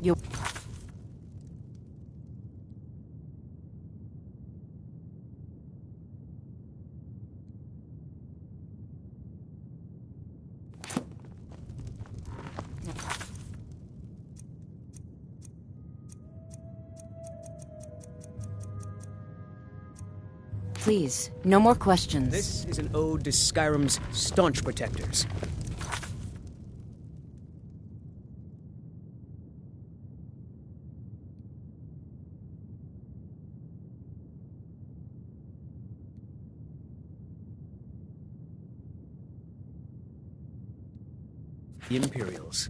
You... Please, no more questions. This is an ode to Skyrim's staunch protectors. The Imperials.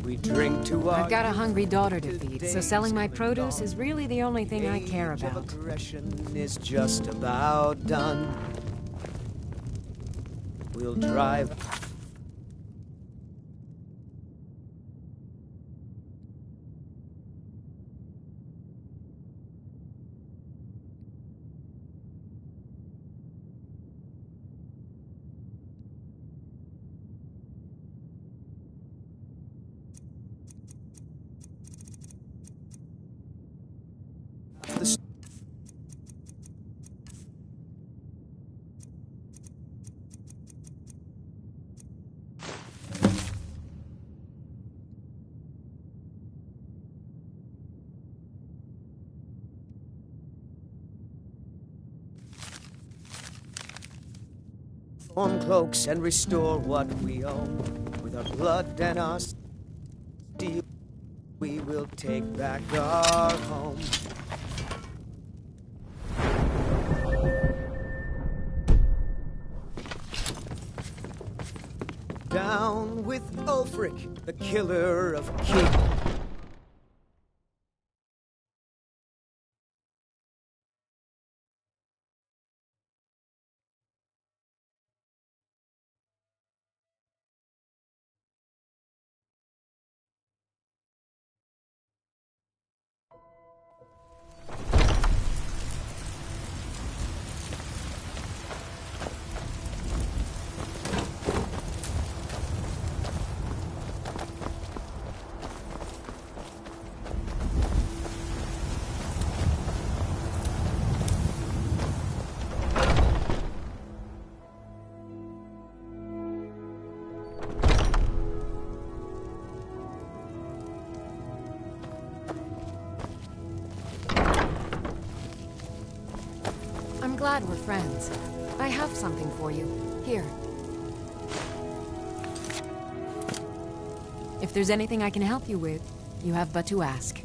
We drink to our... I've got a hungry daughter to feed, so selling my produce is really the only thing I care Age of about. aggression is just about done. We'll drive... the storm cloaks and restore what we own. With our blood and our steel, we will take back our home. Down with Ulfric, the killer of kings. I'm glad we're friends. I have something for you. Here. If there's anything I can help you with, you have but to ask.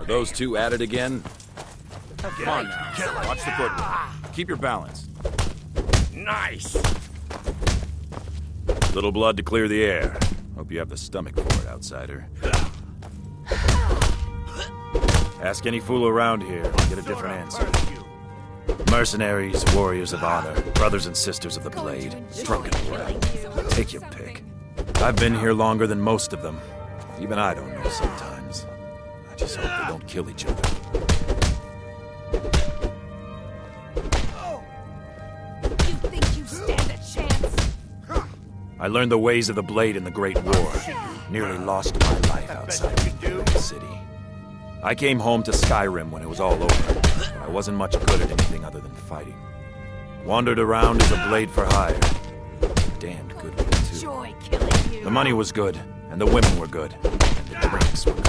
Those two at it again? Come on now. Watch the footwork. Keep your balance. Nice! Little blood to clear the air. Hope you have the stomach for it, outsider. Ask any fool around here and get a different answer. Mercenaries, warriors of honor, brothers and sisters of the blade, drunken blood. Take your pick. I've been here longer than most of them. Even I don't know sometimes. I just hope they don't kill each other. You think you stand a chance? I learned the ways of the blade in the Great War. Nearly lost my life outside the city. I came home to Skyrim when it was all over, but I wasn't much good at anything other than fighting. Wandered around as a blade for hire. Damned good one, too. Joy killing you. The money was good, and the women were good, and the drinks were good.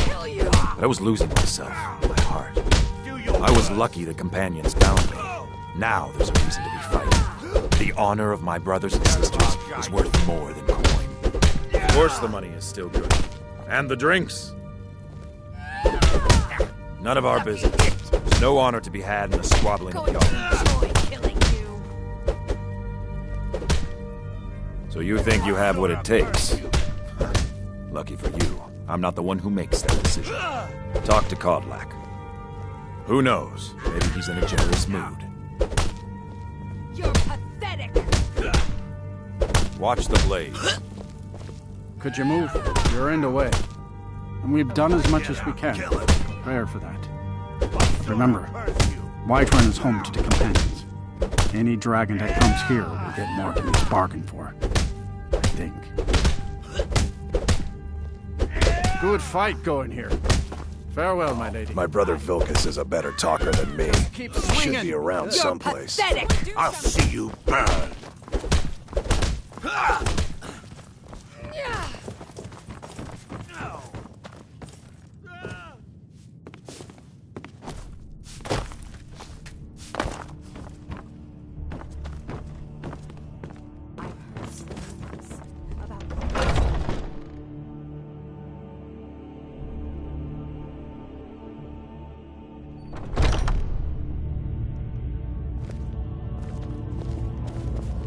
But I was losing myself, my heart. I was lucky the companions found me. Now there's a reason to be fighting. The honor of my brothers and sisters is worth more than coin. Of course the money is still good. And the drinks. None of our business. There's no honor to be had in the squabbling of y'all. Joy killing you. So you think you have what it takes? Lucky for you, I'm not the one who makes that decision. Talk to Kodlak. Who knows? Maybe he's in a generous mood. You're pathetic. Watch the blade. Could you move? You're in the way. And we've done as much as we can. Prepare for that. But remember, Whiterun is home to the companions. Any dragon that comes here will get more than he's bargained for. I think. Good fight going here. Farewell, my lady. My brother Vilkas is a better talker than me. Keep He swinging. should be around You're someplace. pathetic. I'll see you burn.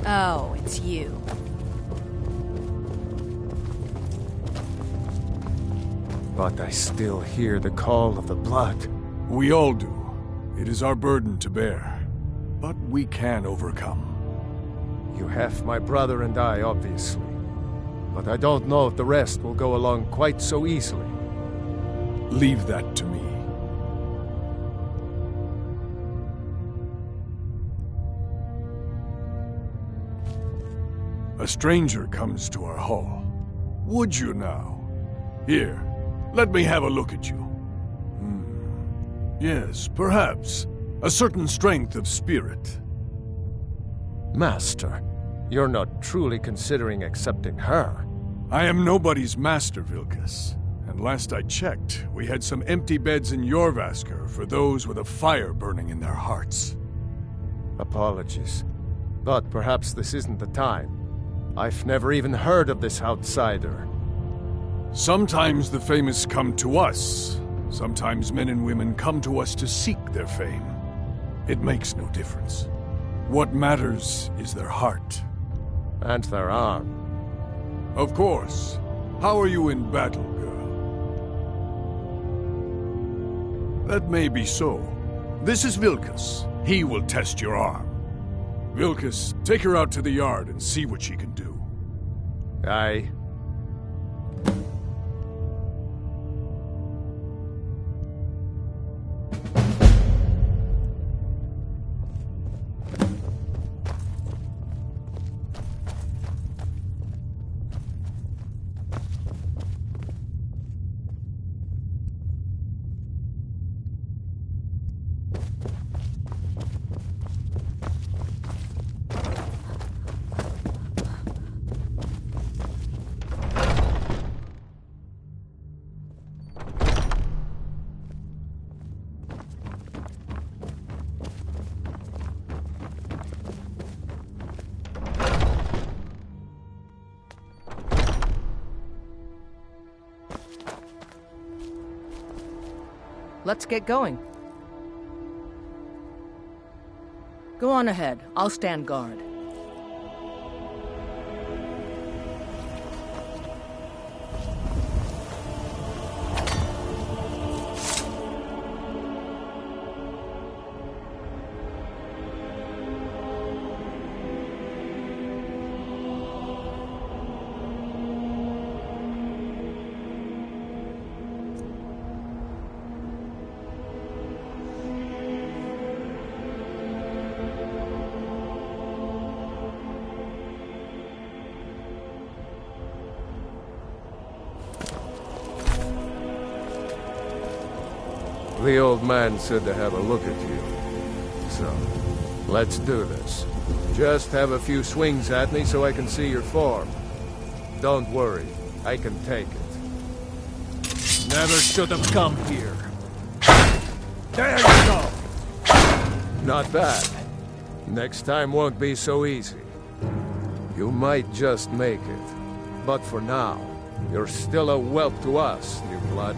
Oh, it's you. But I still hear the call of the blood. We all do. It is our burden to bear. But we can overcome. You have my brother and I, obviously. But I don't know if the rest will go along quite so easily. Leave that to me. A stranger comes to our hall. Would you now? Here, let me have a look at you. Yes, perhaps. A certain strength of spirit. Master, you're not truly considering accepting her. I am nobody's master, Vilkas. And last I checked, we had some empty beds in Jorvaskr for those with a fire burning in their hearts. Apologies. But perhaps this isn't the time. I've never even heard of this outsider. Sometimes the famous come to us. Sometimes men and women come to us to seek their fame. It makes no difference. What matters is their heart. And their arm. Of course. How are you in battle, girl? That may be so. This is Vilkas. He will test your arm. Vilkas, take her out to the yard and see what she can do. Aye. Let's get going. Go on ahead. I'll stand guard. The old man said to have a look at you. So, let's do this. Just have a few swings at me so I can see your form. Don't worry, I can take it. Never should have come here. There you go! Not bad. Next time won't be so easy. You might just make it. But for now, you're still a whelp to us, new blood.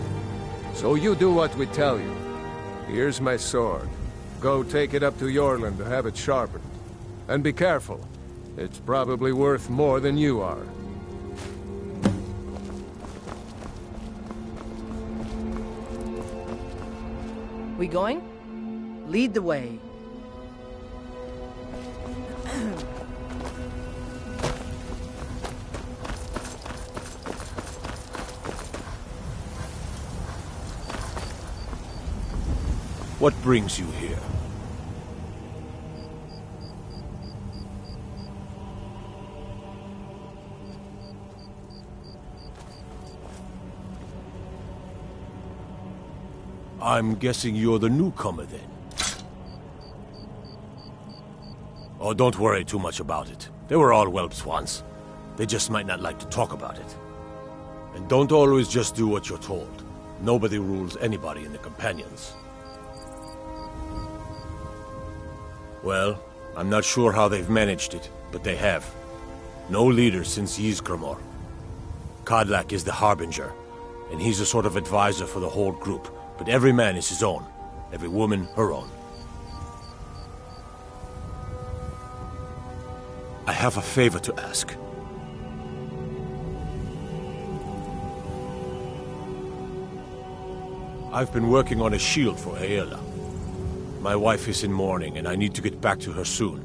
So you do what we tell you. Here's my sword. Go take it up to Yorland to have it sharpened. And be careful. It's probably worth more than you are. We going? Lead the way. What brings you here? I'm guessing you're the newcomer then. Oh, don't worry too much about it. They were all whelps once. They just might not like to talk about it. And don't always just do what you're told. Nobody rules anybody in the Companions. Well, I'm not sure how they've managed it, but they have. No leader since Ysgramor. Kodlak is the Harbinger, and he's a sort of advisor for the whole group, but every man is his own. Every woman, her own. I have a favor to ask. I've been working on a shield for Aela. My wife is in mourning, and I need to get back to her soon.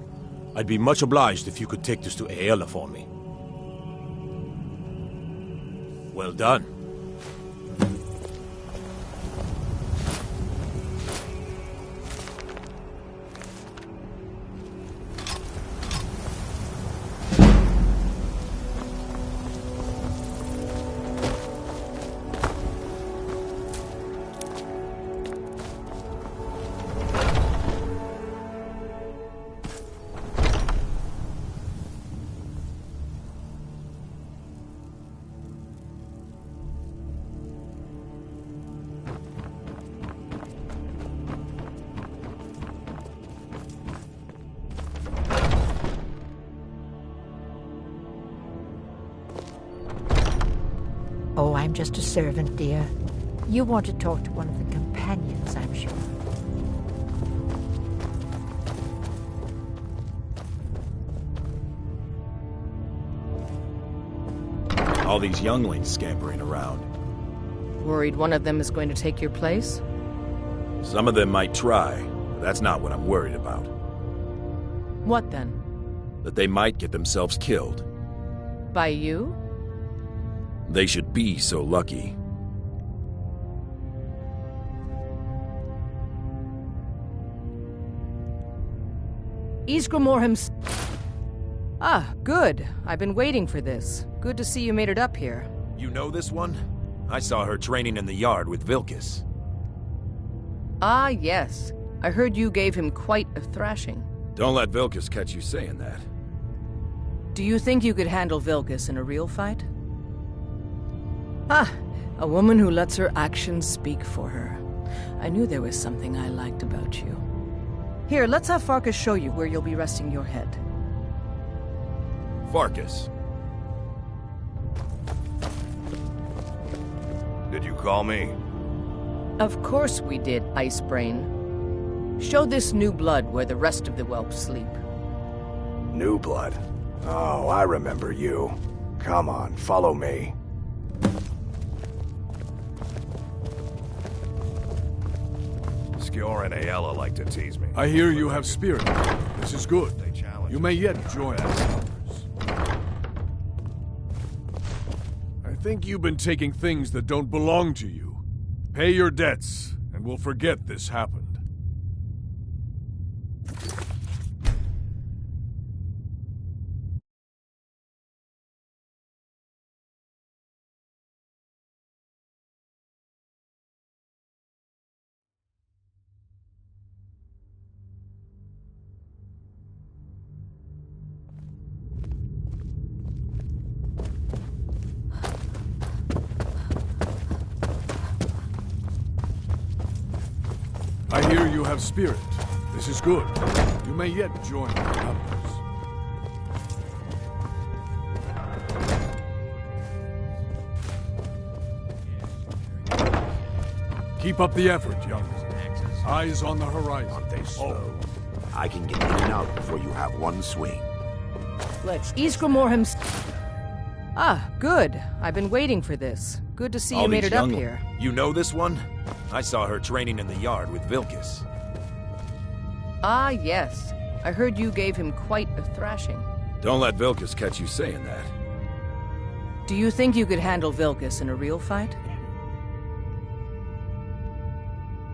I'd be much obliged if you could take this to Aela for me. Well done. I'm just a servant, dear. You want to talk to one of the companions, I'm sure. All these younglings scampering around. Worried one of them is going to take your place? Some of them might try, but that's not what I'm worried about. What then? That they might get themselves killed. By you? They should be so lucky. Ysgramor himself. Ah, good. I've been waiting for this. Good to see you made it up here. You know this one? I saw her training in the yard with Vilkas. Ah, yes. I heard you gave him quite a thrashing. Don't let Vilkas catch you saying that. Do you think you could handle Vilkas in a real fight? Ah, a woman who lets her actions speak for her. I knew there was something I liked about you. Here, let's have Farkas show you where you'll be resting your head. Farkas. Did you call me? Of course we did, Icebrain. Show this new blood where the rest of the whelps sleep. New blood? Oh, I remember you. Come on, follow me. Skjor and Aella like to tease me. I hear you have spirit. This is good. You may yet join us. I think you've been taking things that don't belong to you. Pay your debts, and we'll forget this happened. I hear you have spirit. This is good. You may yet join the others. Keep up the effort, young one. Eyes on the horizon. Aren't they slow? I can get in and out before you have one swing. Let's Ysgramor himself. Ah, good. I've been waiting for this. Good to see you made it up here. You know this one? I saw her training in the yard with Vilkas. Ah, yes. I heard you gave him quite a thrashing. Don't let Vilkas catch you saying that. Do you think you could handle Vilkas in a real fight?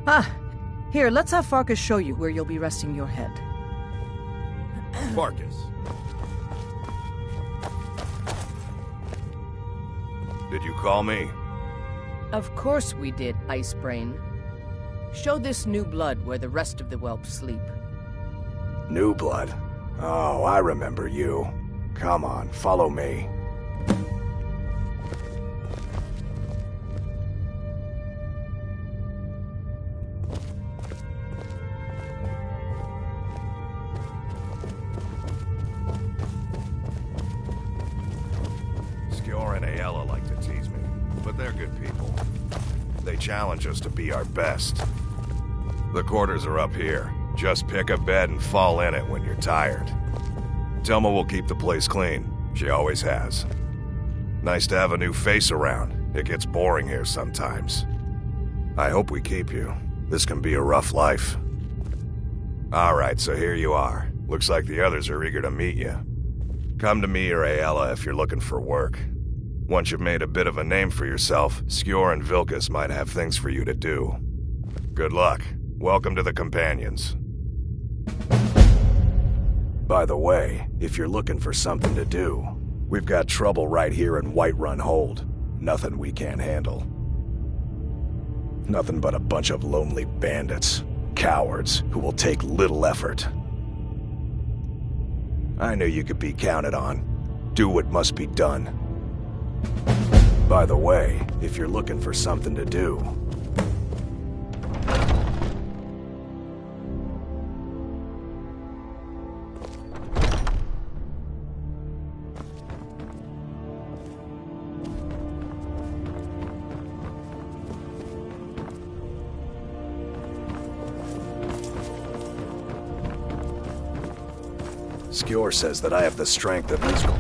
Ah, here, let's have Farkas show you where you'll be resting your head. Farkas. Did you call me? Of course we did, Icebrain. Show this new blood where the rest of the whelps sleep. New blood? Oh, I remember you. Come on, follow me. Skjor and Aella like to tease me, but they're good people. They challenge us to be our best. The quarters are up here. Just pick a bed and fall in it when you're tired. Telma will keep the place clean. She always has. Nice to have a new face around. It gets boring here sometimes. I hope we keep you. This can be a rough life. Alright, so here you are. Looks like the others are eager to meet you. Come to me or Aella if you're looking for work. Once you've made a bit of a name for yourself, Skjor and Vilkas might have things for you to do. Good luck. Welcome to the Companions. By the way, if you're looking for something to do, we've got trouble right here in Whiterun Hold. Nothing we can't handle. Nothing but a bunch of lonely bandits. Cowards who will take little effort. I knew you could be counted on. Do what must be done. By the way, if you're looking for something to do... Skjor says that I have the strength of Israel.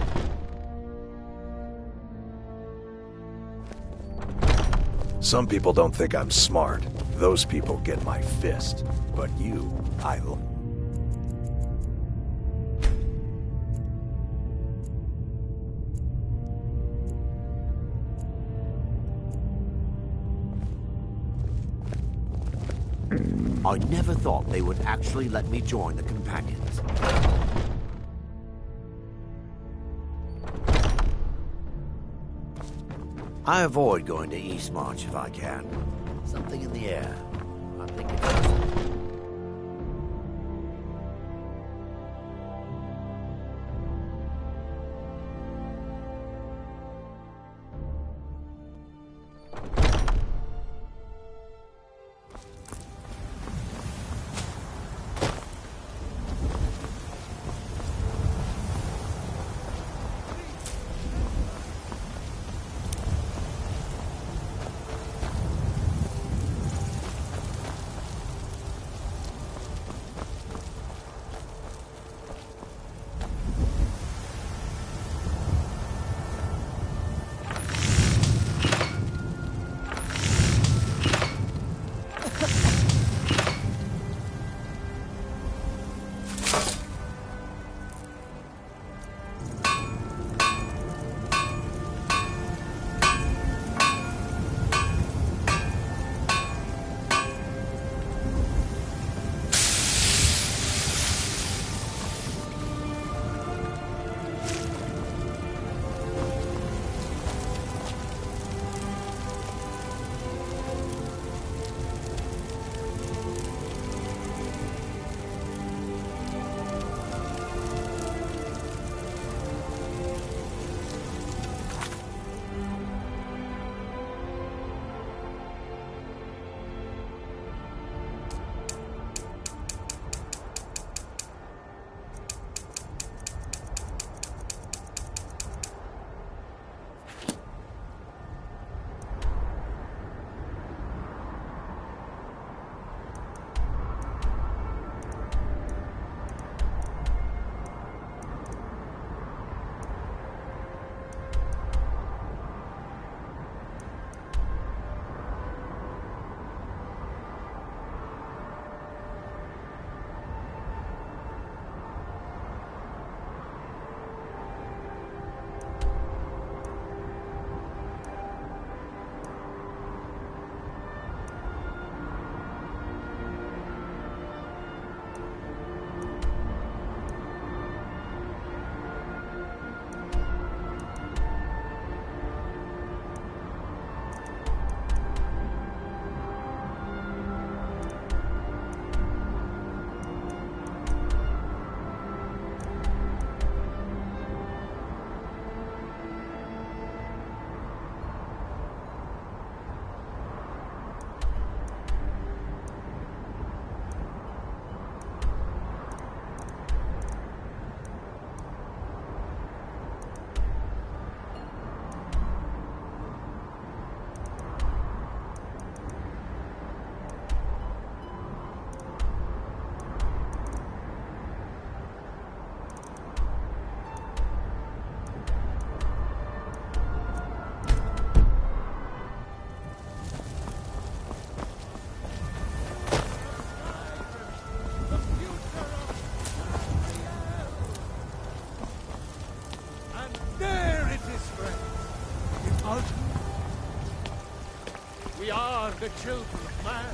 Some people don't think I'm smart. Those people get my fist. But you, I never thought they would actually let me join the Companions. I avoid going to Eastmarch if I can. Something in the air. I think it's... We are the children of man.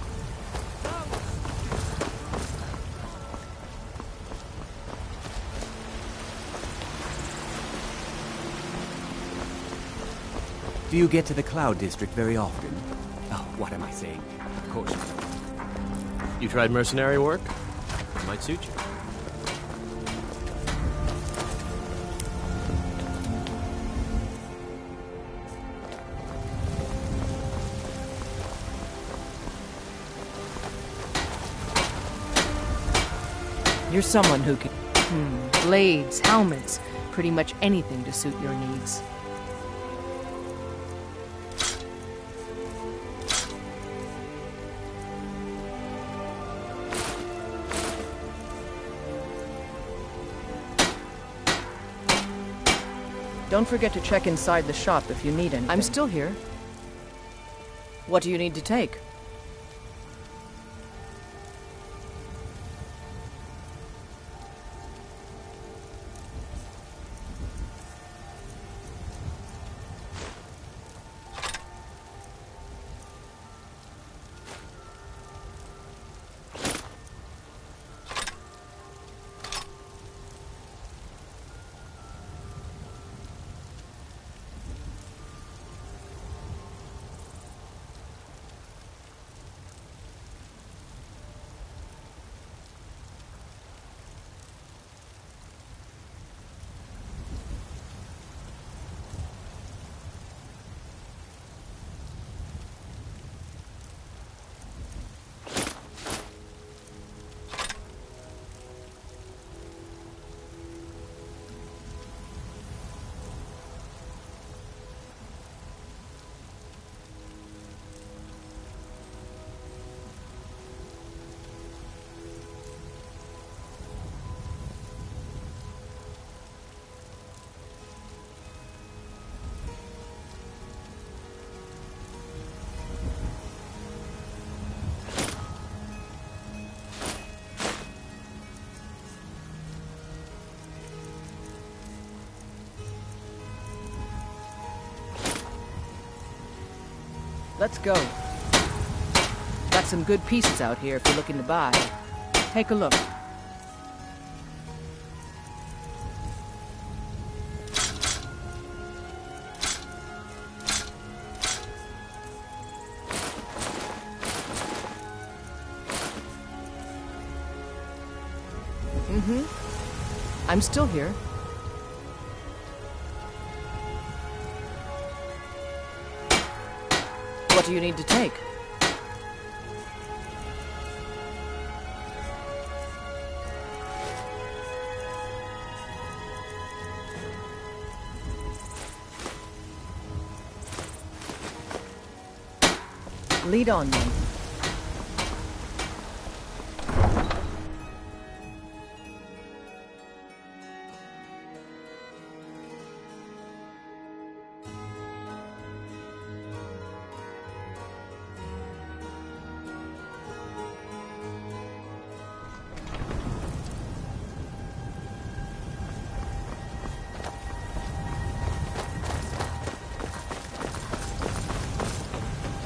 Do you get to the Cloud District very often? Oh, what am I saying? Of course you do. You tried mercenary work? It might suit you. You're someone who can... blades, helmets, pretty much anything to suit your needs. Don't forget to check inside the shop if you need anything. I'm still here. What do you need to take? Let's go. Got some good pieces out here if you're looking to buy. Take a look. I'm still here. What do you need to take? Lead on, then.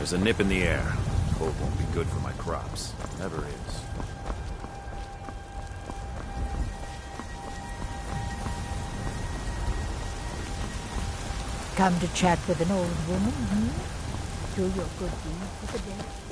There's a nip in the air. Cold won't be good for my crops. Never is. Come to chat with an old woman, Do your good deed for the day.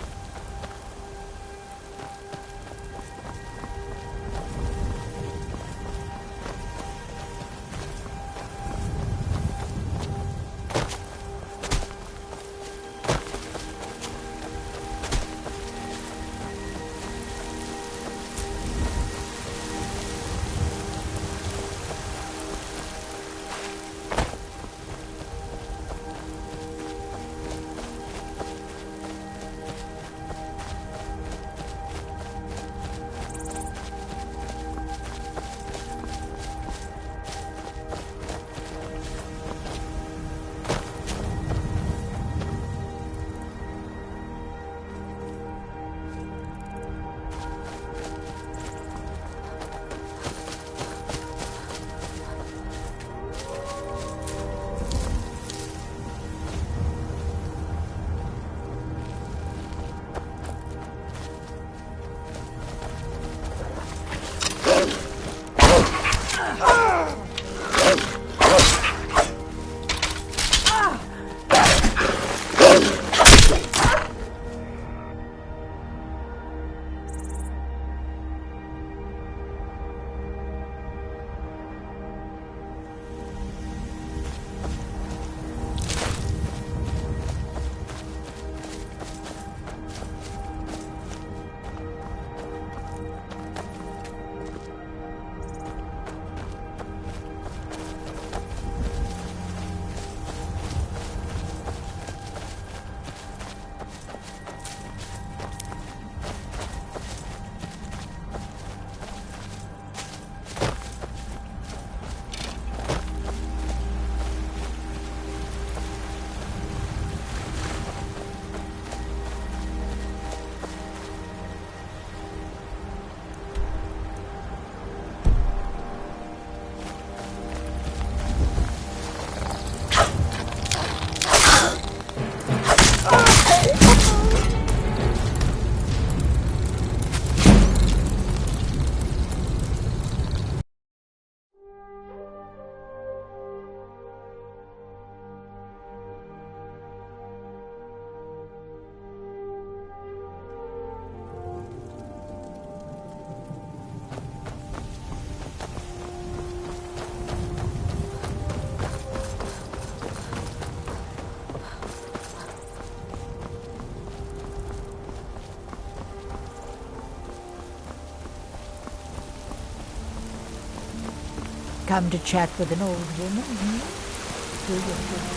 Come to chat with an old woman, hmm? Do you?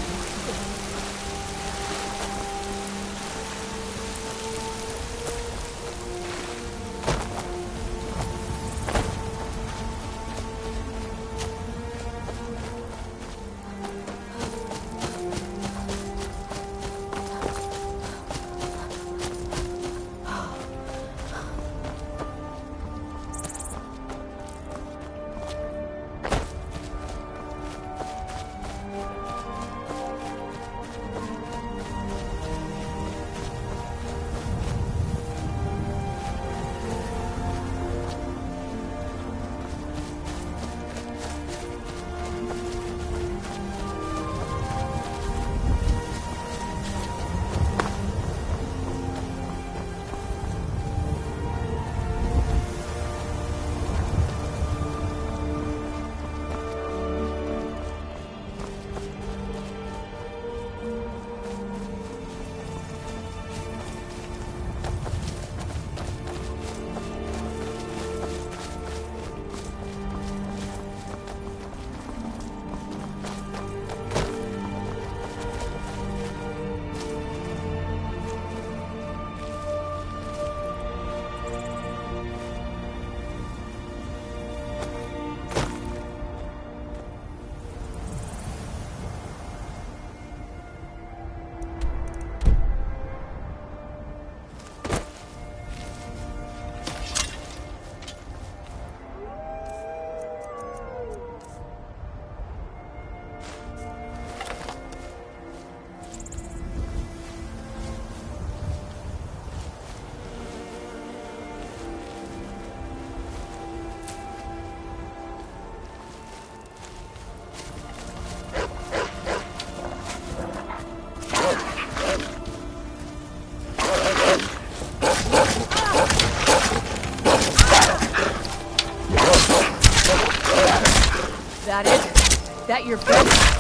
That it? That your best?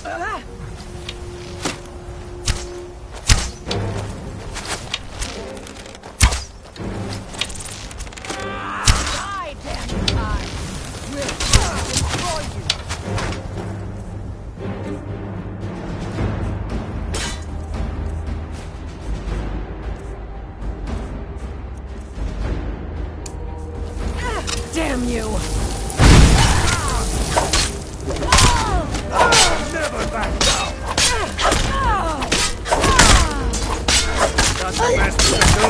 Die, damn you! I will destroy you! Damn you! Never back down! That's the best we can do.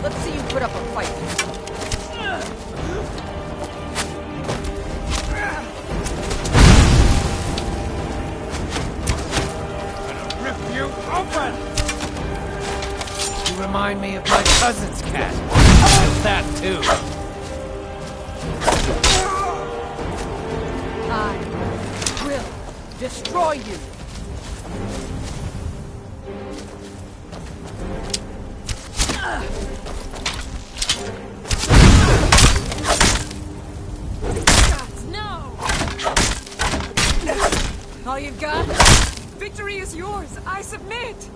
Let's see you put up a fight. Rip you open! You remind me of my cousin's cat. It's that too. I will destroy you! Gods, no! All you've got? Victory is yours! I submit!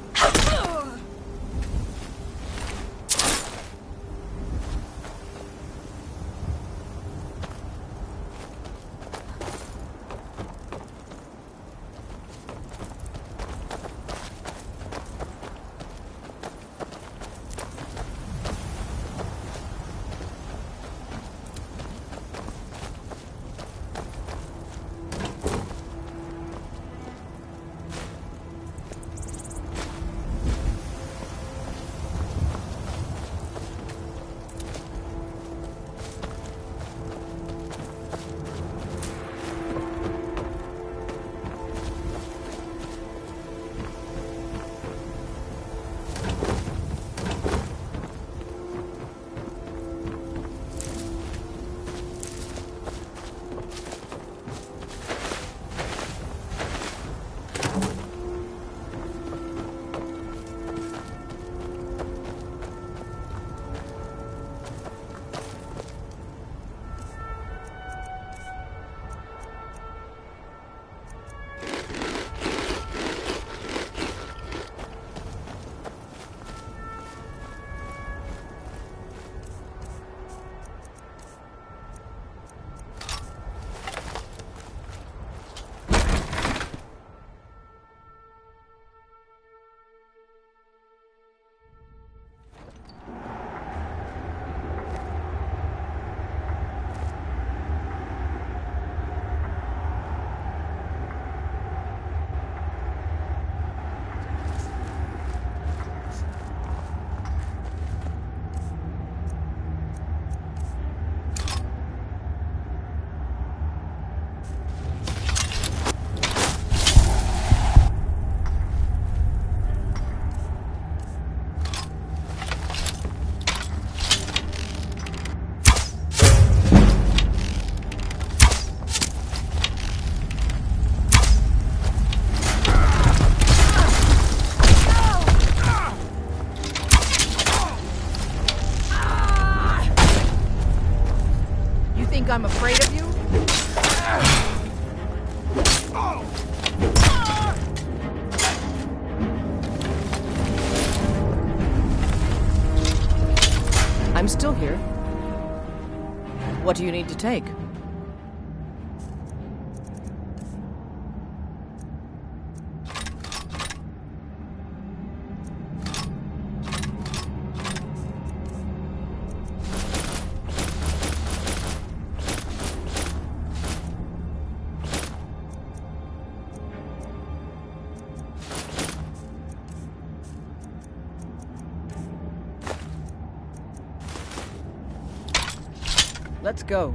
I'm afraid of you? I'm still here. What do you need to take? Let's go.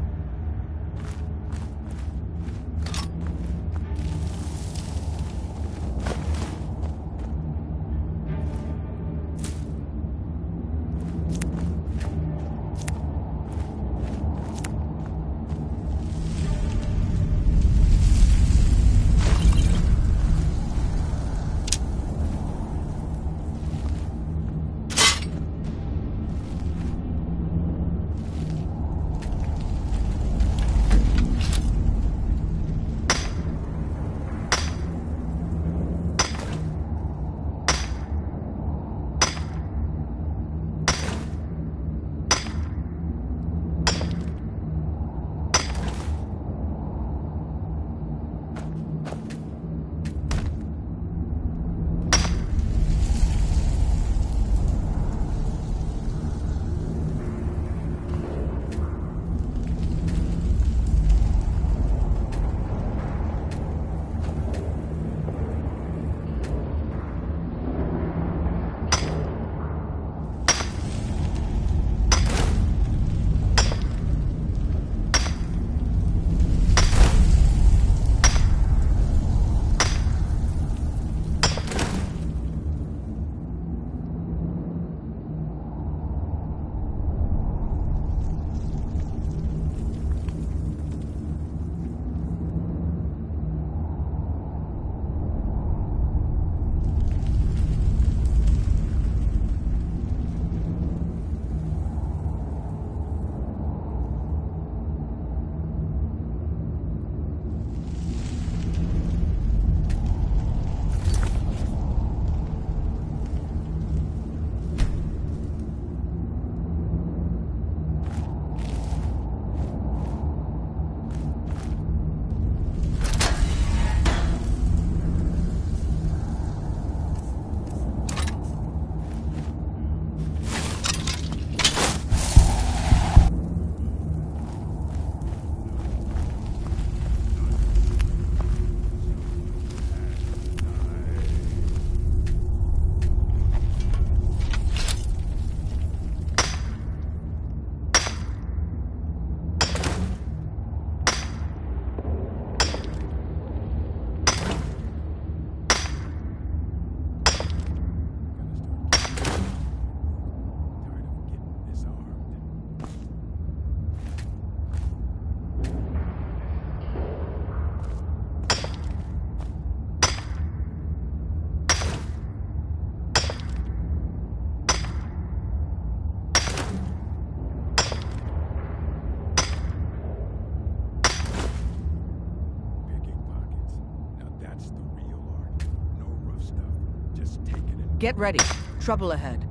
Get ready. Trouble ahead.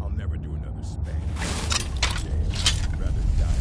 I'll never do another span. I'd rather die.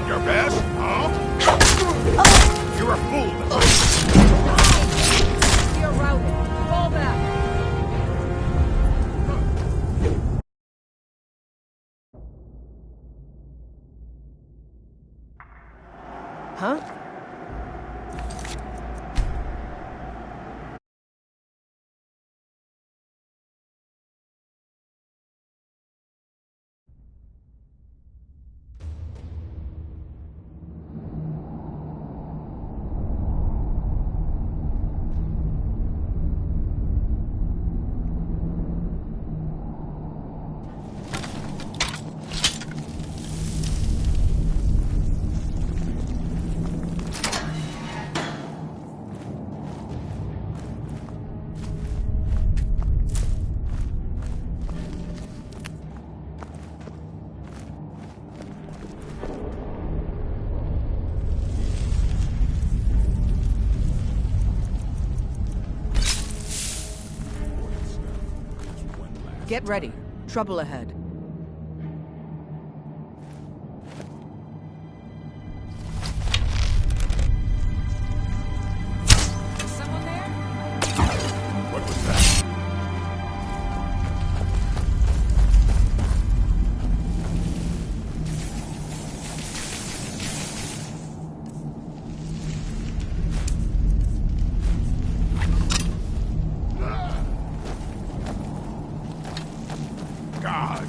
Your best, huh? You're a fool. You're routed. Fall back. Huh? Get ready. Trouble ahead. Is someone there? What was that? God.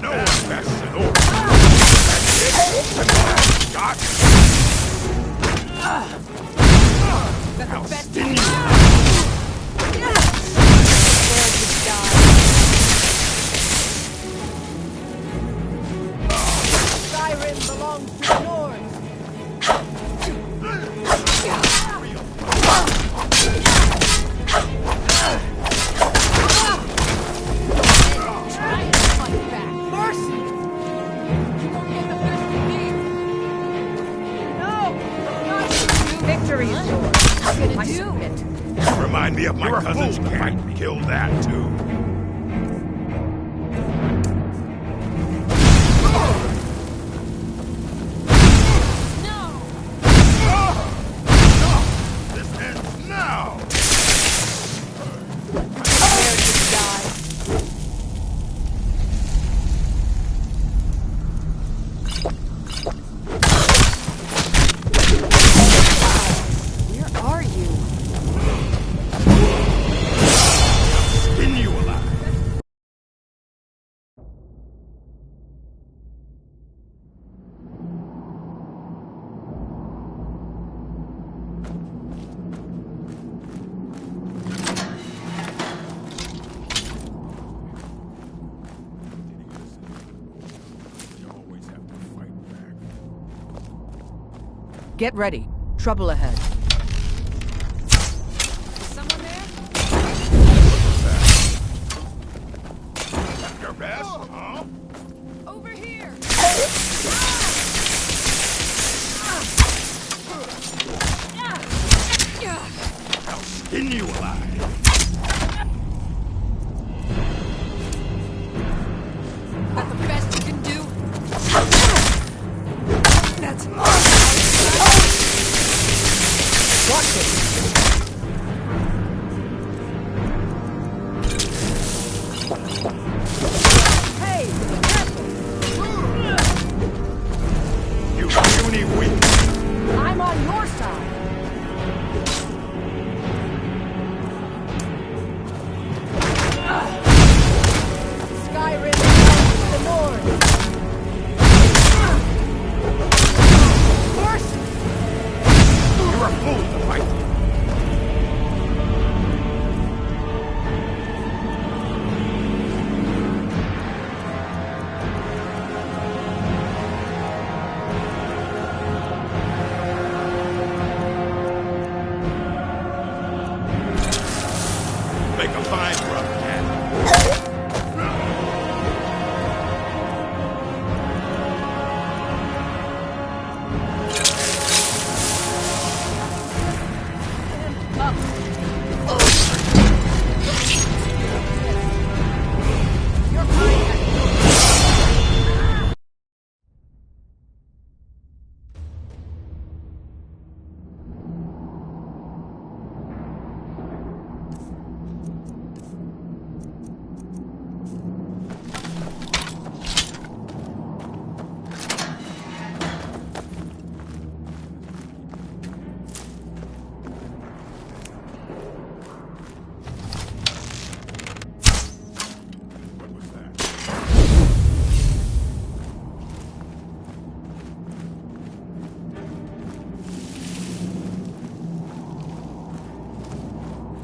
No one messes it over. That's it. Got Got the bet. Skyrim belongs to the Nords. Try and fight back. Mercy! You won't get the best of me. No! Victory is yours. What are you I gonna do? submit. Remind me of my cousin's cat. Kill that too. This ends now. Prepare to die. Get ready. Trouble ahead. Someone there? Your best, huh? Over here! I'll skin you alive. That the best you can do? That's... Watch it! Hey! Careful! You puny weak. I'm on your side! Skyrim to the north! Horse! You're a fool to fight. Make a fine rough cat.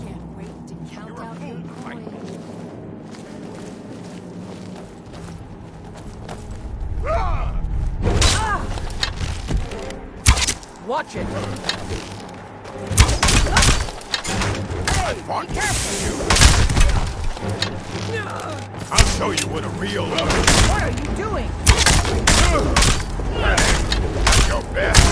Can't wait to count out your coins. Watch it! I I'll show you what a real love is. What are you doing? That's your best.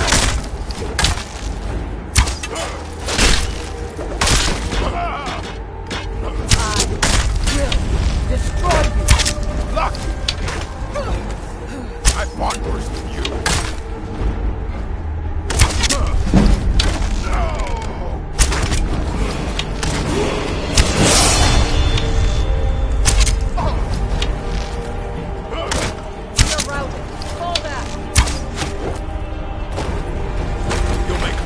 Will destroy you! Luck! I fought worse than you. You're routed. Fall back. You'll make it.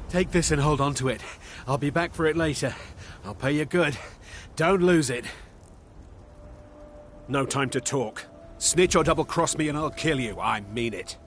Take this and hold on to it. I'll be back for it later. I'll pay you good. Don't lose it. No time to talk. Snitch or double-cross me and I'll kill you. I mean it.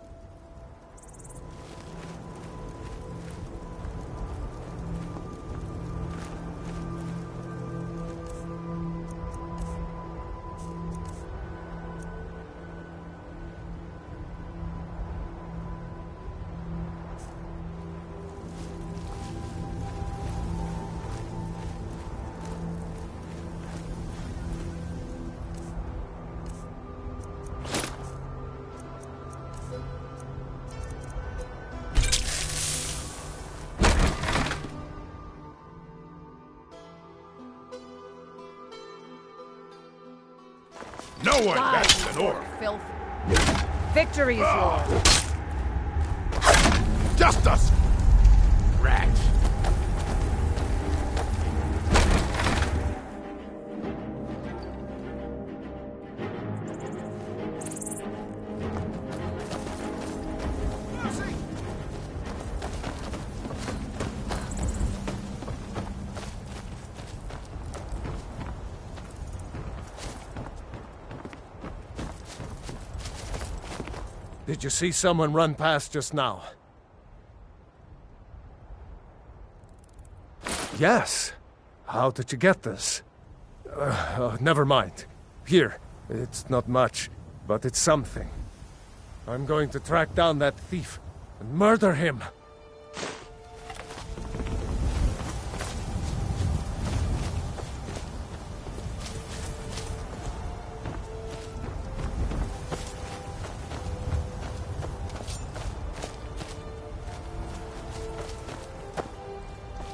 No one Die, bats an orc. filth. Victory is yours. Just us rats. Did you see someone run past just now? Yes. How did you get this? Never mind. Here. It's not much, but it's something. I'm going to track down that thief and murder him.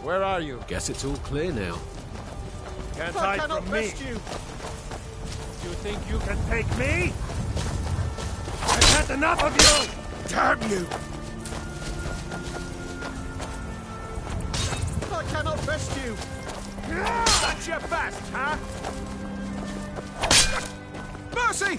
Where are you? Guess it's all clear now. Can't I hide cannot from me. trust you. You think you can take me? I've had enough of you! Damn you! I cannot trust you. That's your best, huh? Mercy!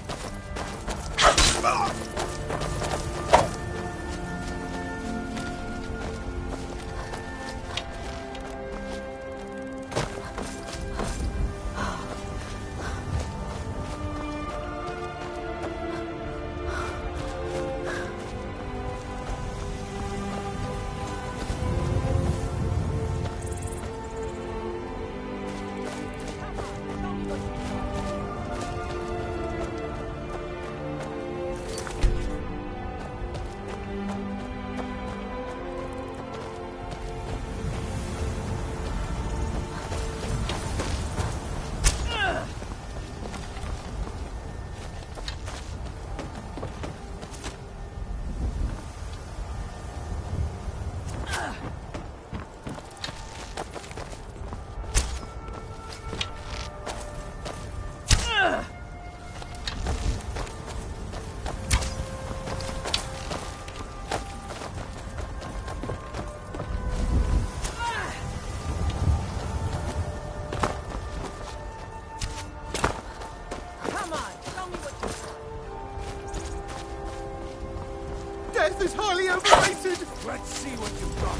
Death is highly overrated! Let's see what you've got.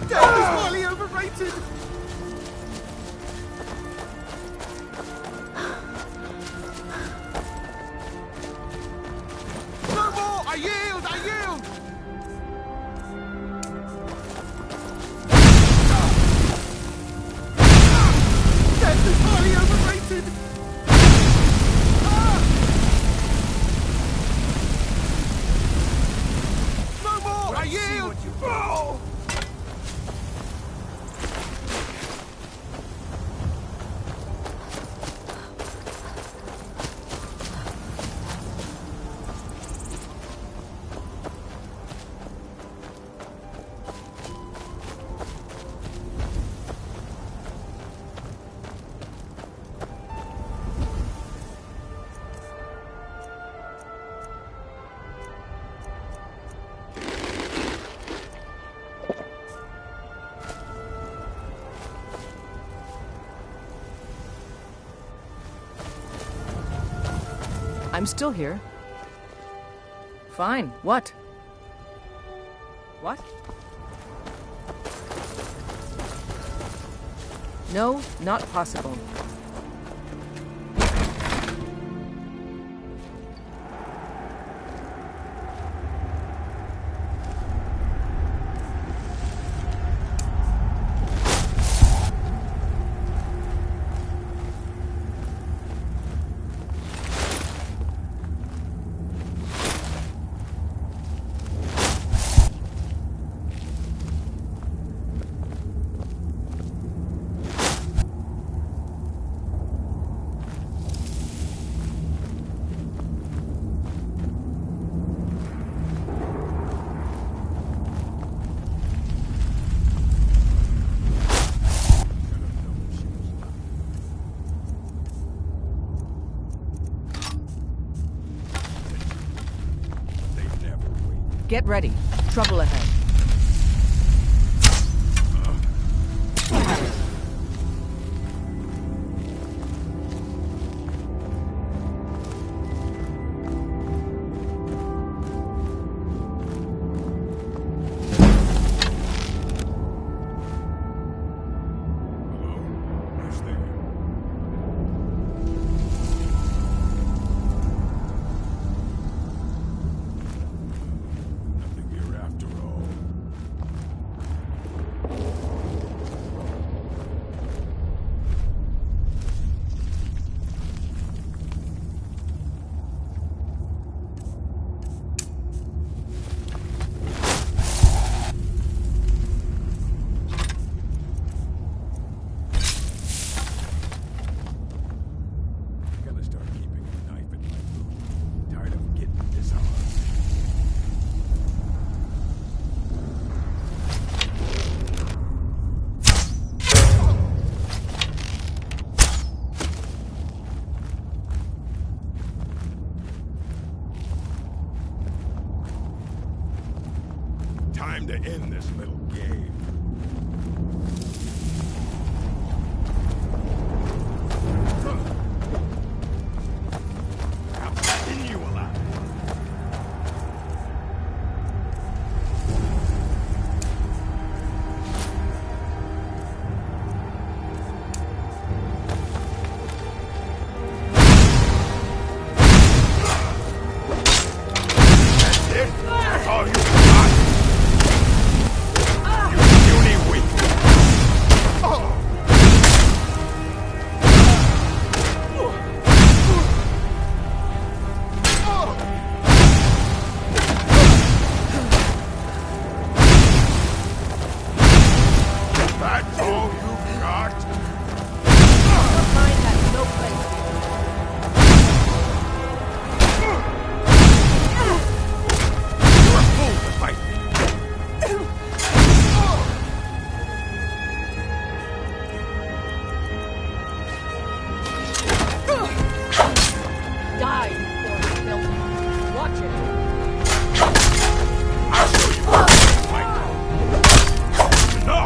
Death is highly overrated! No more! I yield! I yield! Death is highly overrated! No more! I yield! Oh! I'm still here. Fine. What? What? No, not possible. Get ready. Trouble ahead. Time to end this little game. I'll skin you alive. That's it? That's all you got? That's all you got? Your mind has no place You're a fool to fight me. Die before you kill me. Watch it. I'll show you what it's like. No!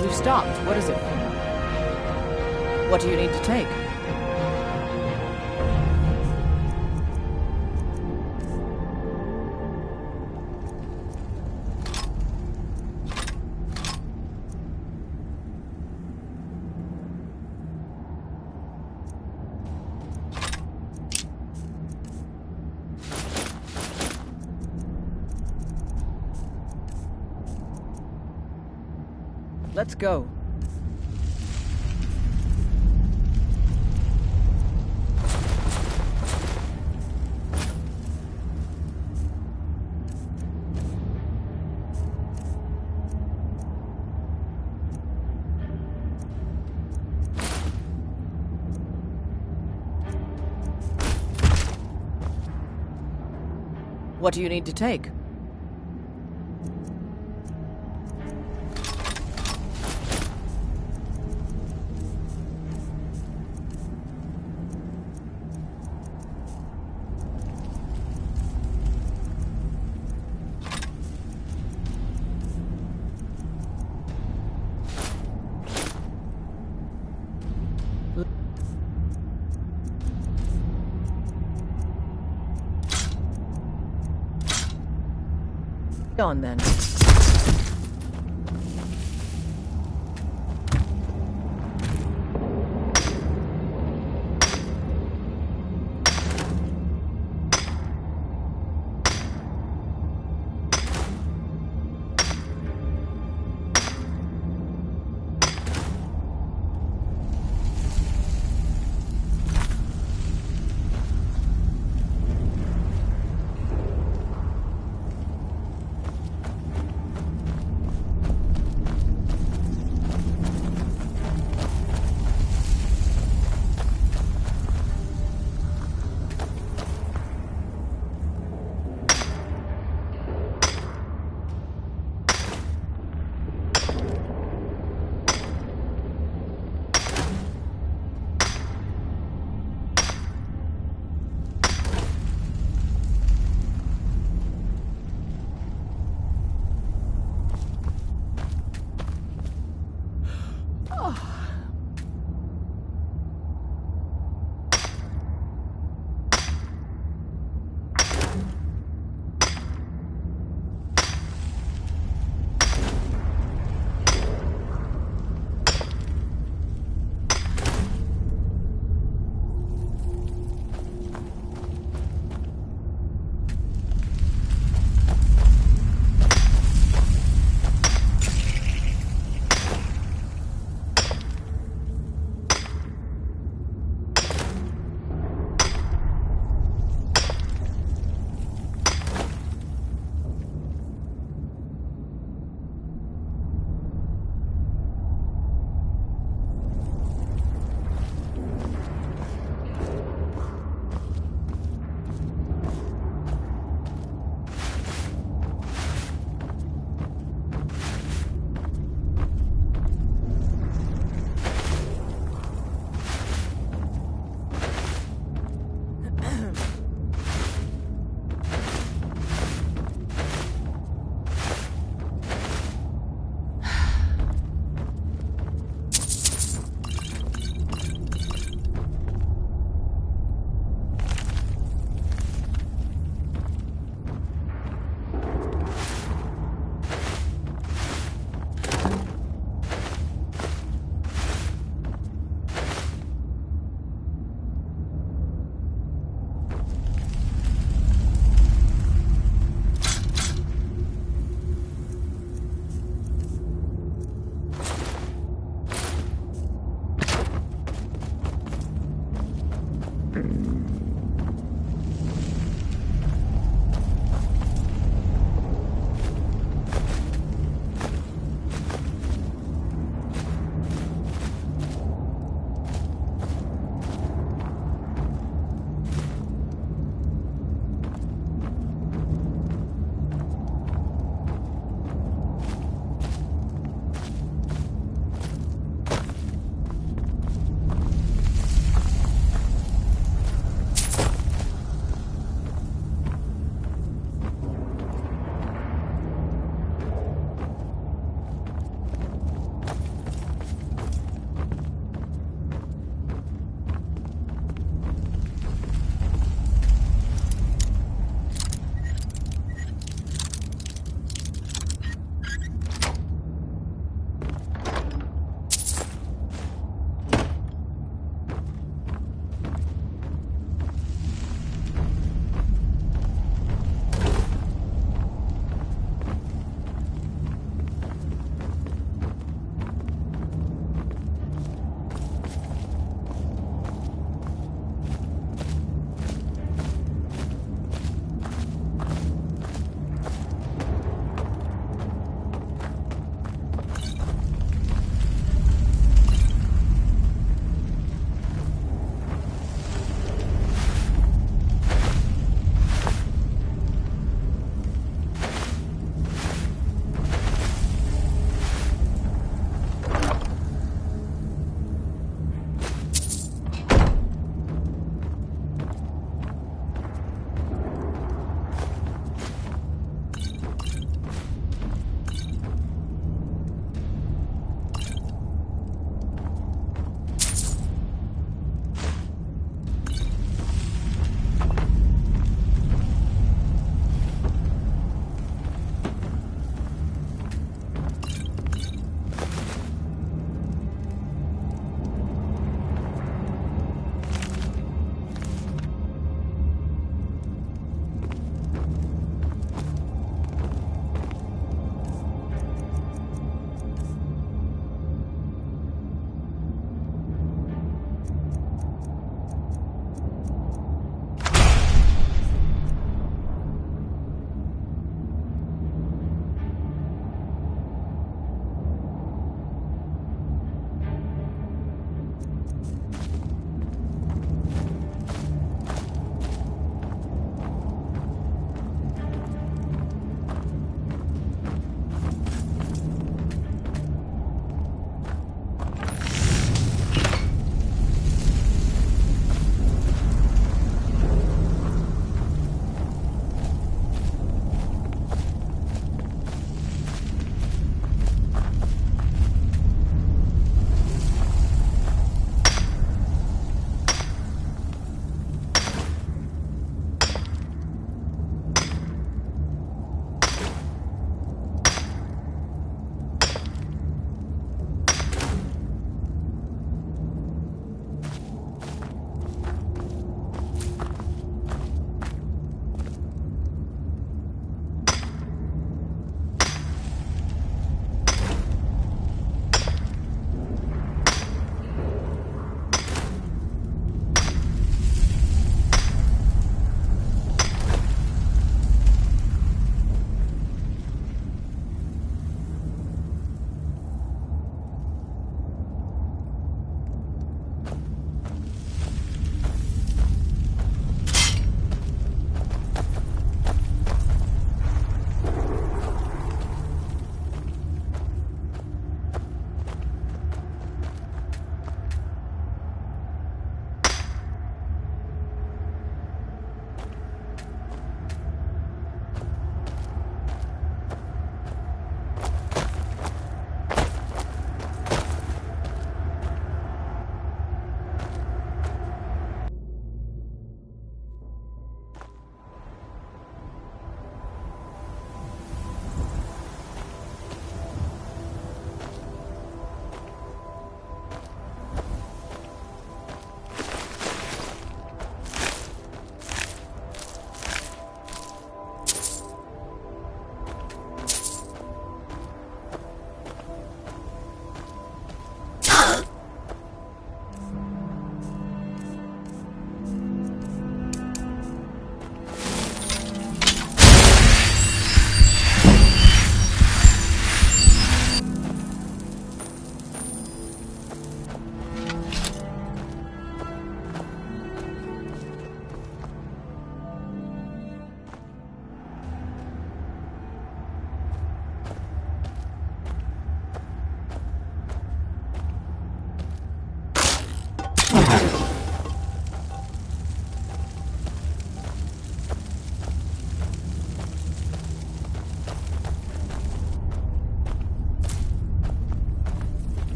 We've stopped. What is it? What do you need to take? Let's go. What do you need to take? On then.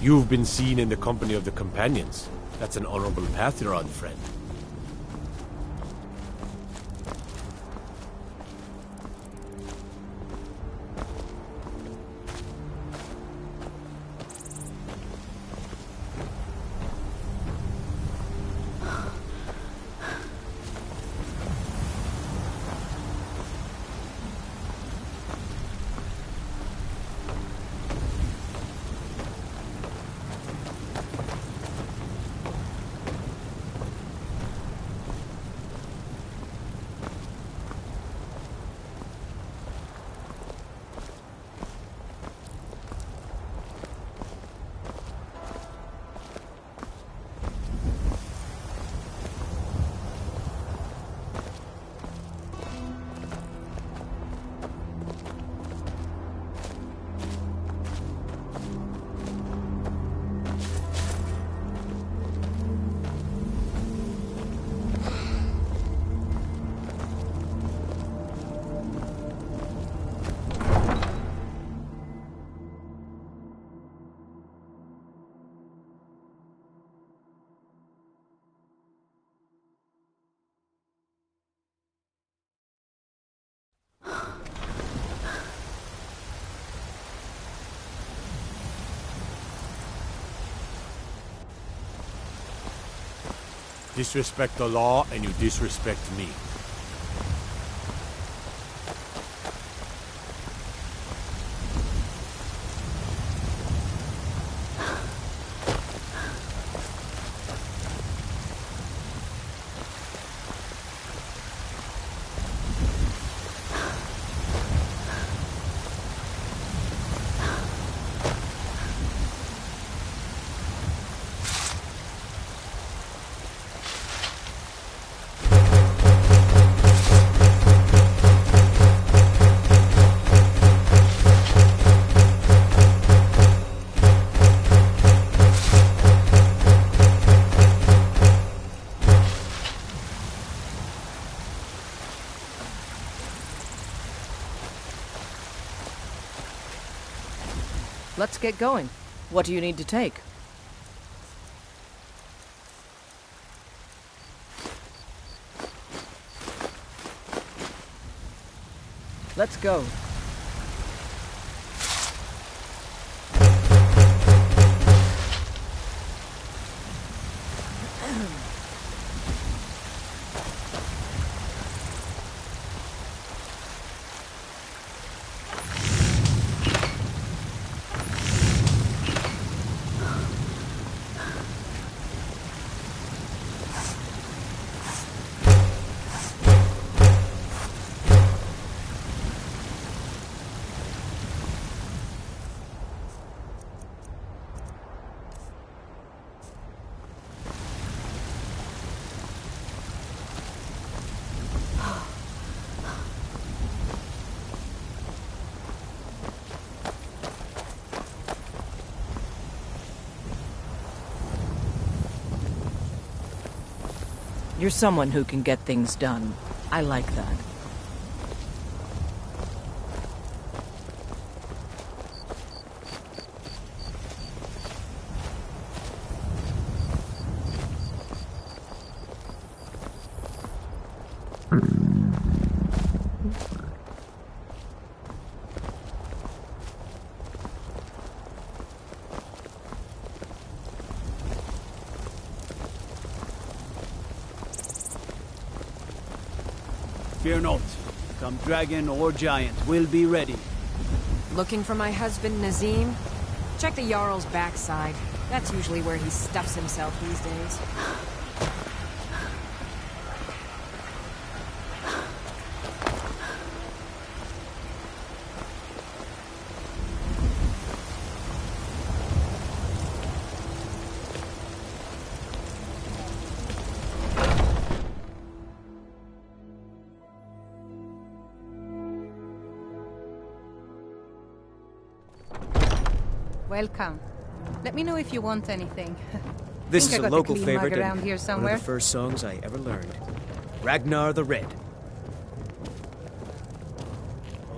You've been seen in the company of the companions. That's an honorable path you're on, friend. Disrespect the law, and you disrespect me. Let's get going. What do you need to take? Let's go. You're someone who can get things done. I like that. Fear not. Come dragon or giant, we'll be ready. Looking for my husband, Nazim? Check the Jarl's backside. That's usually where he stuffs himself these days. Welcome. Let me know if you want anything. This is a local favorite around and here one somewhere. of the first songs I ever learned. Ragnar the Red.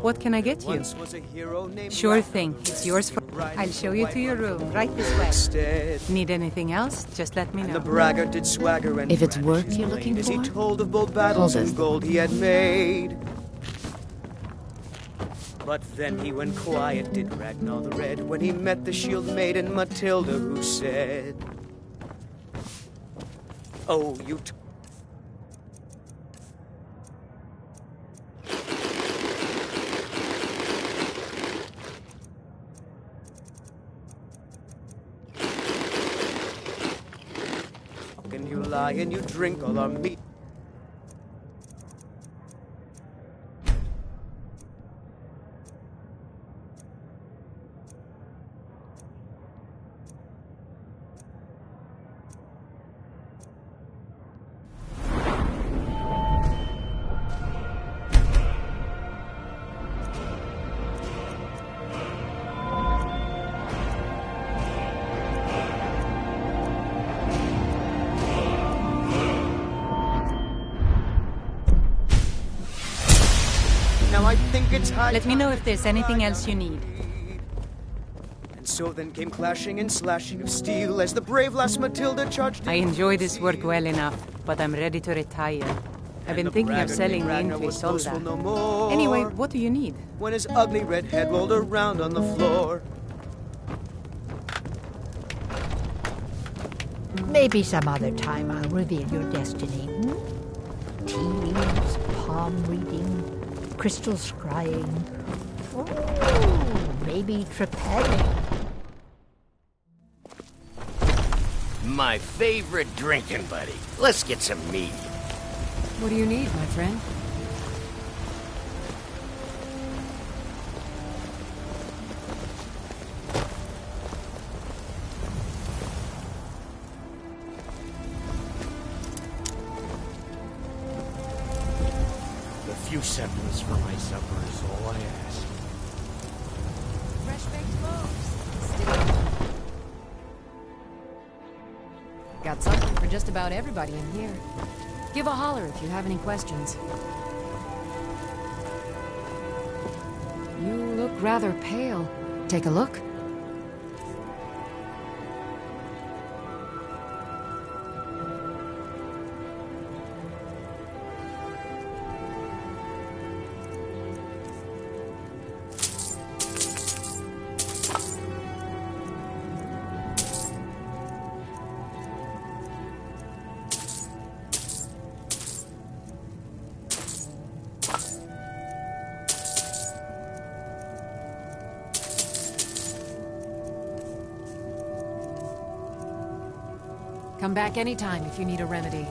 What can I get you? Once was a hero named Sure thing. It's yours for... I'll show you to your room, right this way. Instead. Need anything else? Just let me know. And the braggart did swagger and If it's brandish work his you're blade looking as he for, told of bold battles hold and it. gold he had made. But then he went quiet, did Ragnar the Red, when he met the shield maiden Matilda, who said, "Oh, you and you lie and you drink all our meat." Now I think it's high Let me know if there's anything else you need. And so then came clashing and slashing of steel as the brave lass Matilda charged in. I enjoy this work well enough, but I'm ready to retire. I've been thinking of selling the interest, all that. No more. Anyway, what do you need? When his ugly red head rolled around on the floor. Maybe some other time I'll reveal your destiny. Tea leaves, palm reading, crystal scrying. Oh, maybe trepanning. My favorite drinking buddy. Let's get some meat. What do you need, my friend? A few semblance for my supper is all I ask. Fresh baked loaves. Got something for just about everybody in here. Give a holler if you have any questions. You look rather pale. Take a look. Come back anytime if you need a remedy.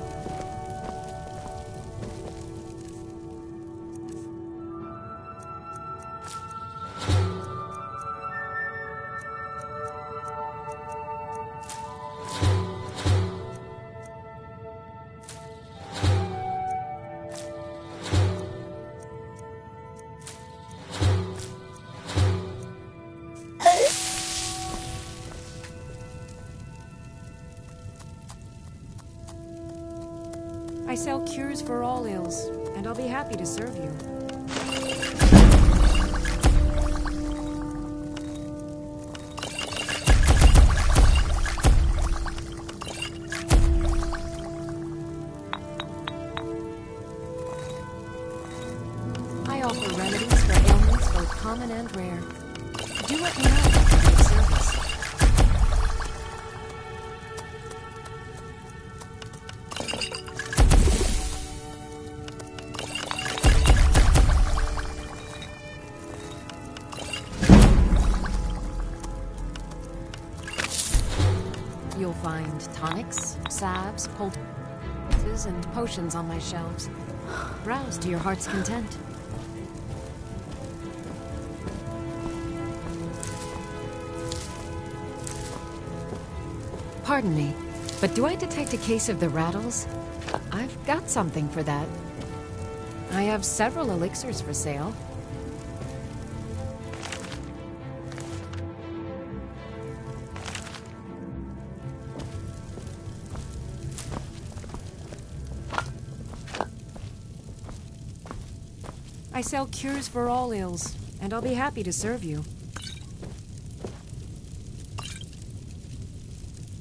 I sell cures for all ills, and I'll be happy to serve you. I offer remedies for ailments both common and rare. Do let me know if I can be of service. You'll find tonics, salves, poultices, and potions on my shelves. Browse to your heart's content. Pardon me, but do I detect a case of the rattles? I've got something for that. I have several elixirs for sale. I sell cures for all ills, and I'll be happy to serve you.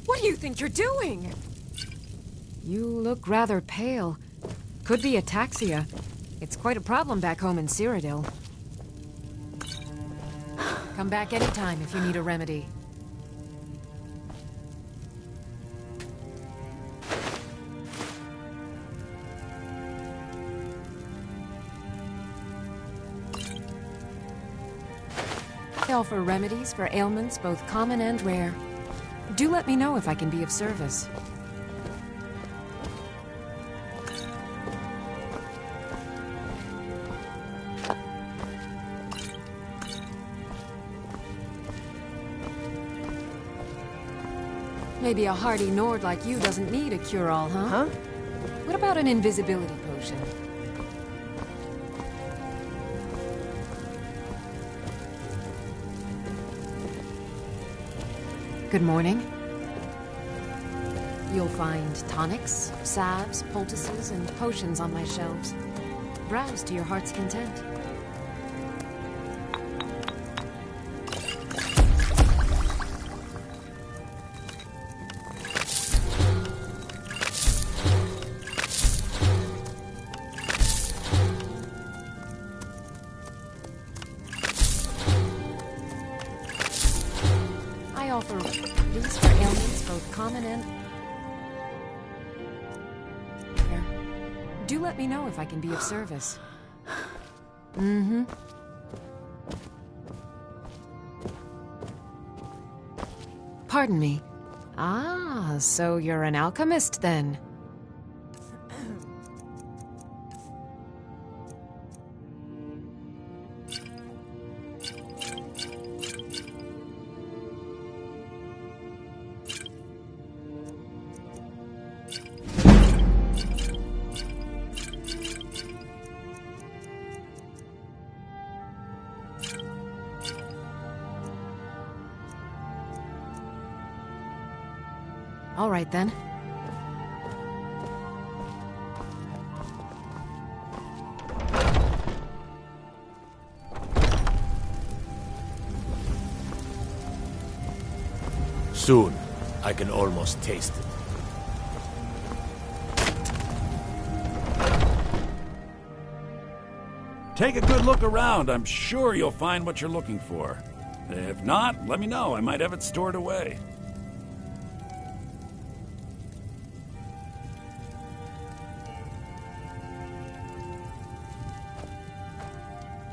What do you think you're doing? You look rather pale. Could be ataxia. It's quite a problem back home in Cyrodiil. Come back anytime if you need a remedy. I offer remedies for ailments both common and rare. Do let me know if I can be of service. Maybe a hardy Nord like you doesn't need a cure-all, huh? Huh? What about an invisibility potion? Good morning. You'll find tonics, salves, poultices, and potions on my shelves. Browse to your heart's content. I offer these for ailments both common and... Here. Do let me know if I can be of service. Mm-hmm. Pardon me. Ah, so you're an alchemist then. All right, then. Soon, I can almost taste it. Take a good look around. I'm sure you'll find what you're looking for. If not, let me know. I might have it stored away.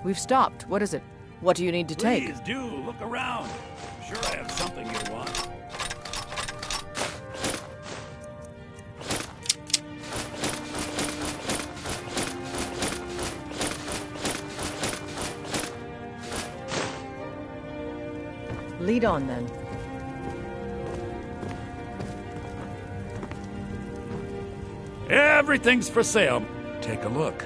We've stopped. What is it? What do you need to take? Please do look around. I'm sure I have something you'll want. Lead on, then. Everything's for sale. Take a look.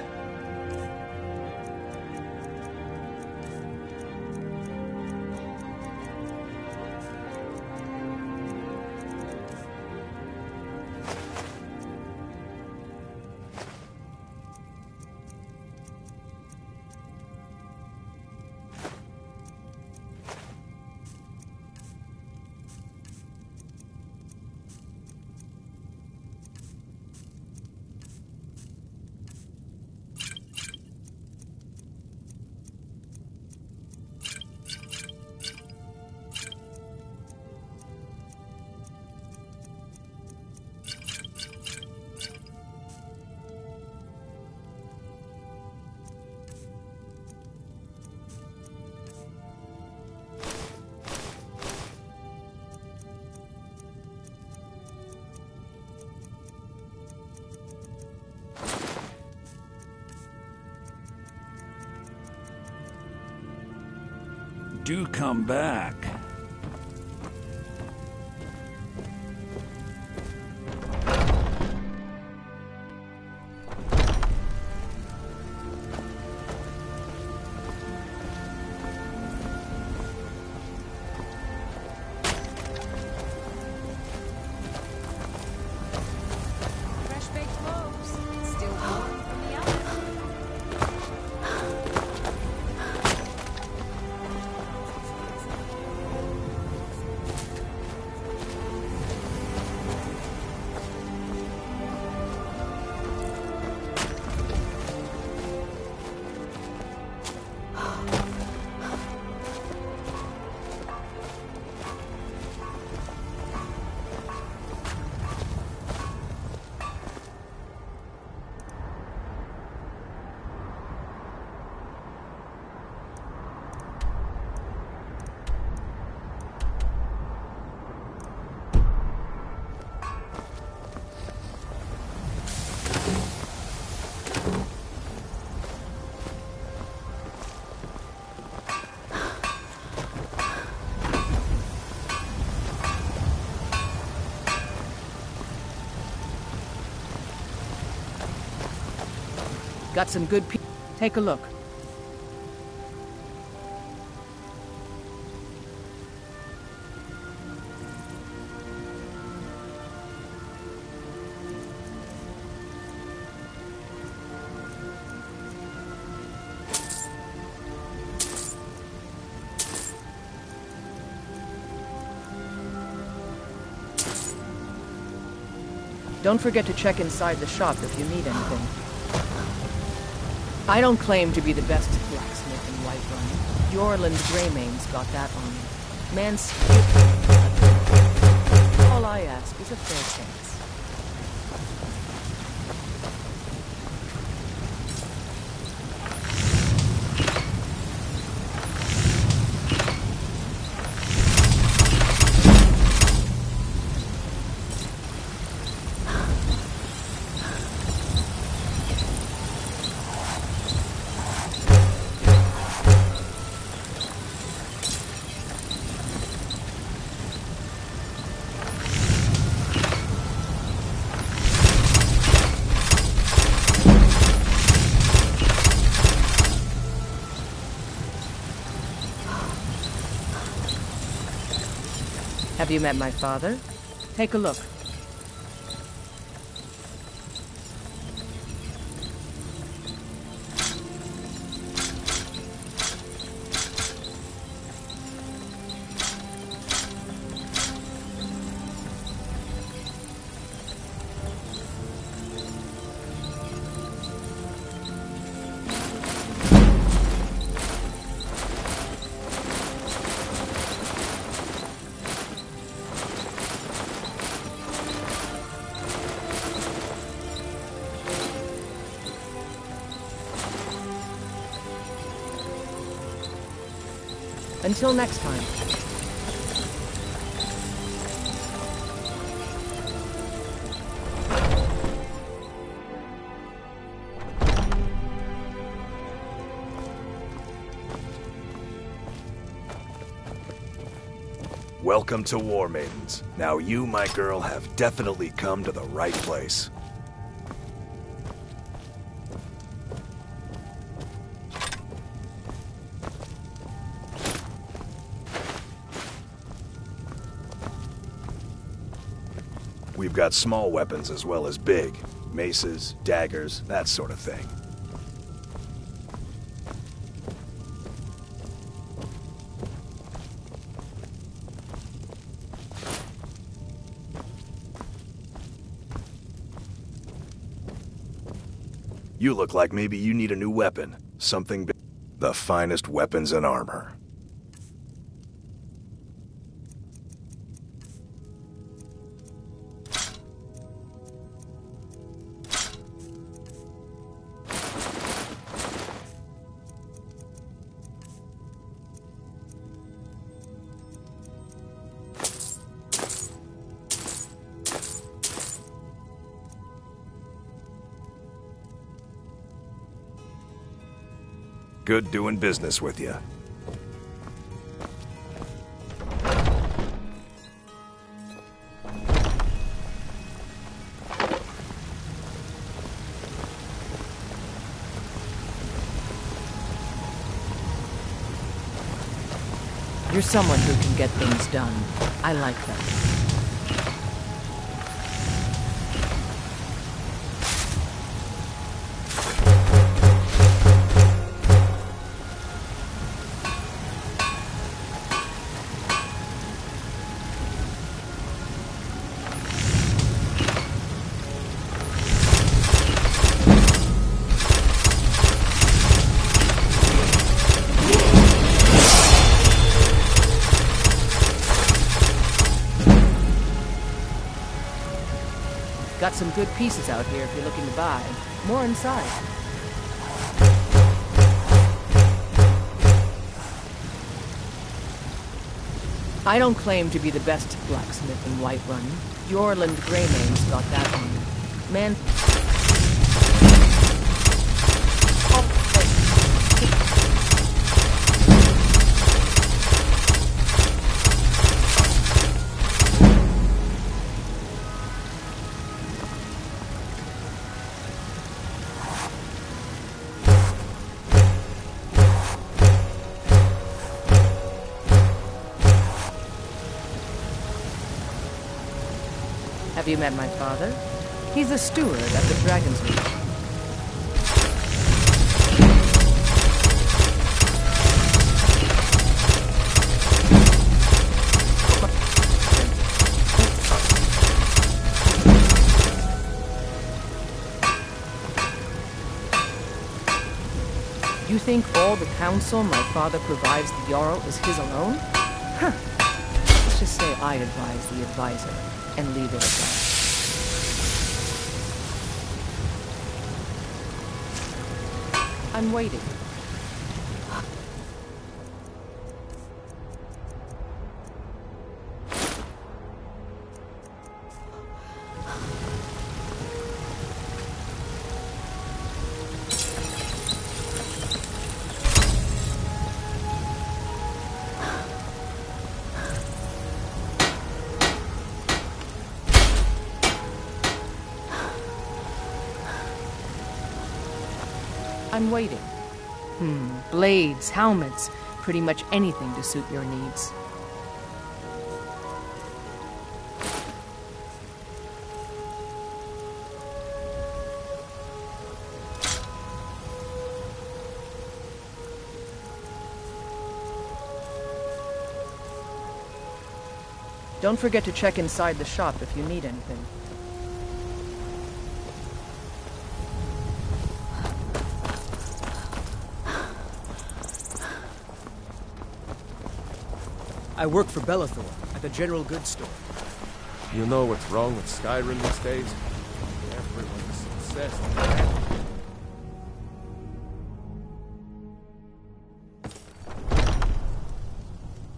Do come back. Fresh baked loaves. Still warm from the oven. Got some good Take a look. Don't forget to check inside the shop if you need anything. I don't claim to be the best blacksmith in Whiterun. Jorland Greymane's got that on me. Man's all I ask is a fair chance. Have you met my father? Take a look. Until next time. Welcome to War Maidens. Now you, my girl, have definitely come to the right place. We've got small weapons as well as big. Maces, daggers, that sort of thing. You look like maybe you need a new weapon. Something big. The finest weapons and armor. Good doing business with you. You're someone who can get things done. I like that. Got some good pieces out here if you're looking to buy. More inside. I don't claim to be the best blacksmith in Whiterun. Jorland Greymane's got that on me. Man... Have you met my father? He's the steward at the Dragon's Meet. You think all the counsel my father provides the Jarl is his alone? Huh. Let's just say I advise the advisor, and leave it at that. I'm waiting. I'm waiting. Blades, helmets, pretty much anything to suit your needs. Don't forget to check inside the shop if you need anything. I work for Bellathor at the general goods store. You know what's wrong with Skyrim these days? Everyone's obsessed with that.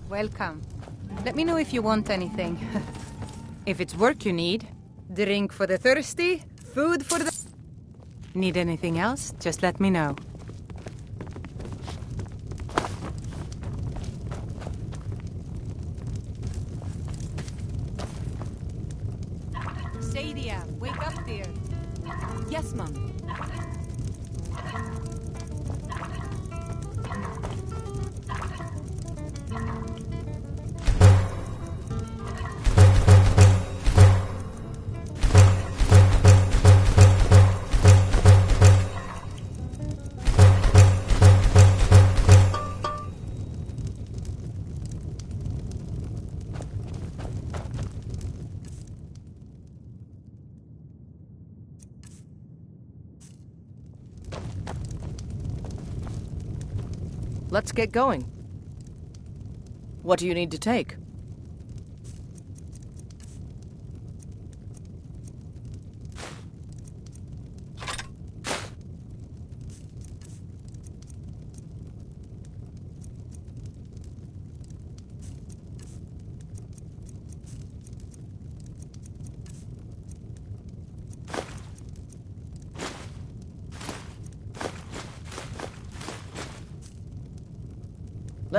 Welcome. Let me know if you want anything. If it's work you need, drink for the thirsty, food for the... Need anything else? Just let me know. Sadia, wake up there. Yes, Mom. Let's get going. What do you need to take?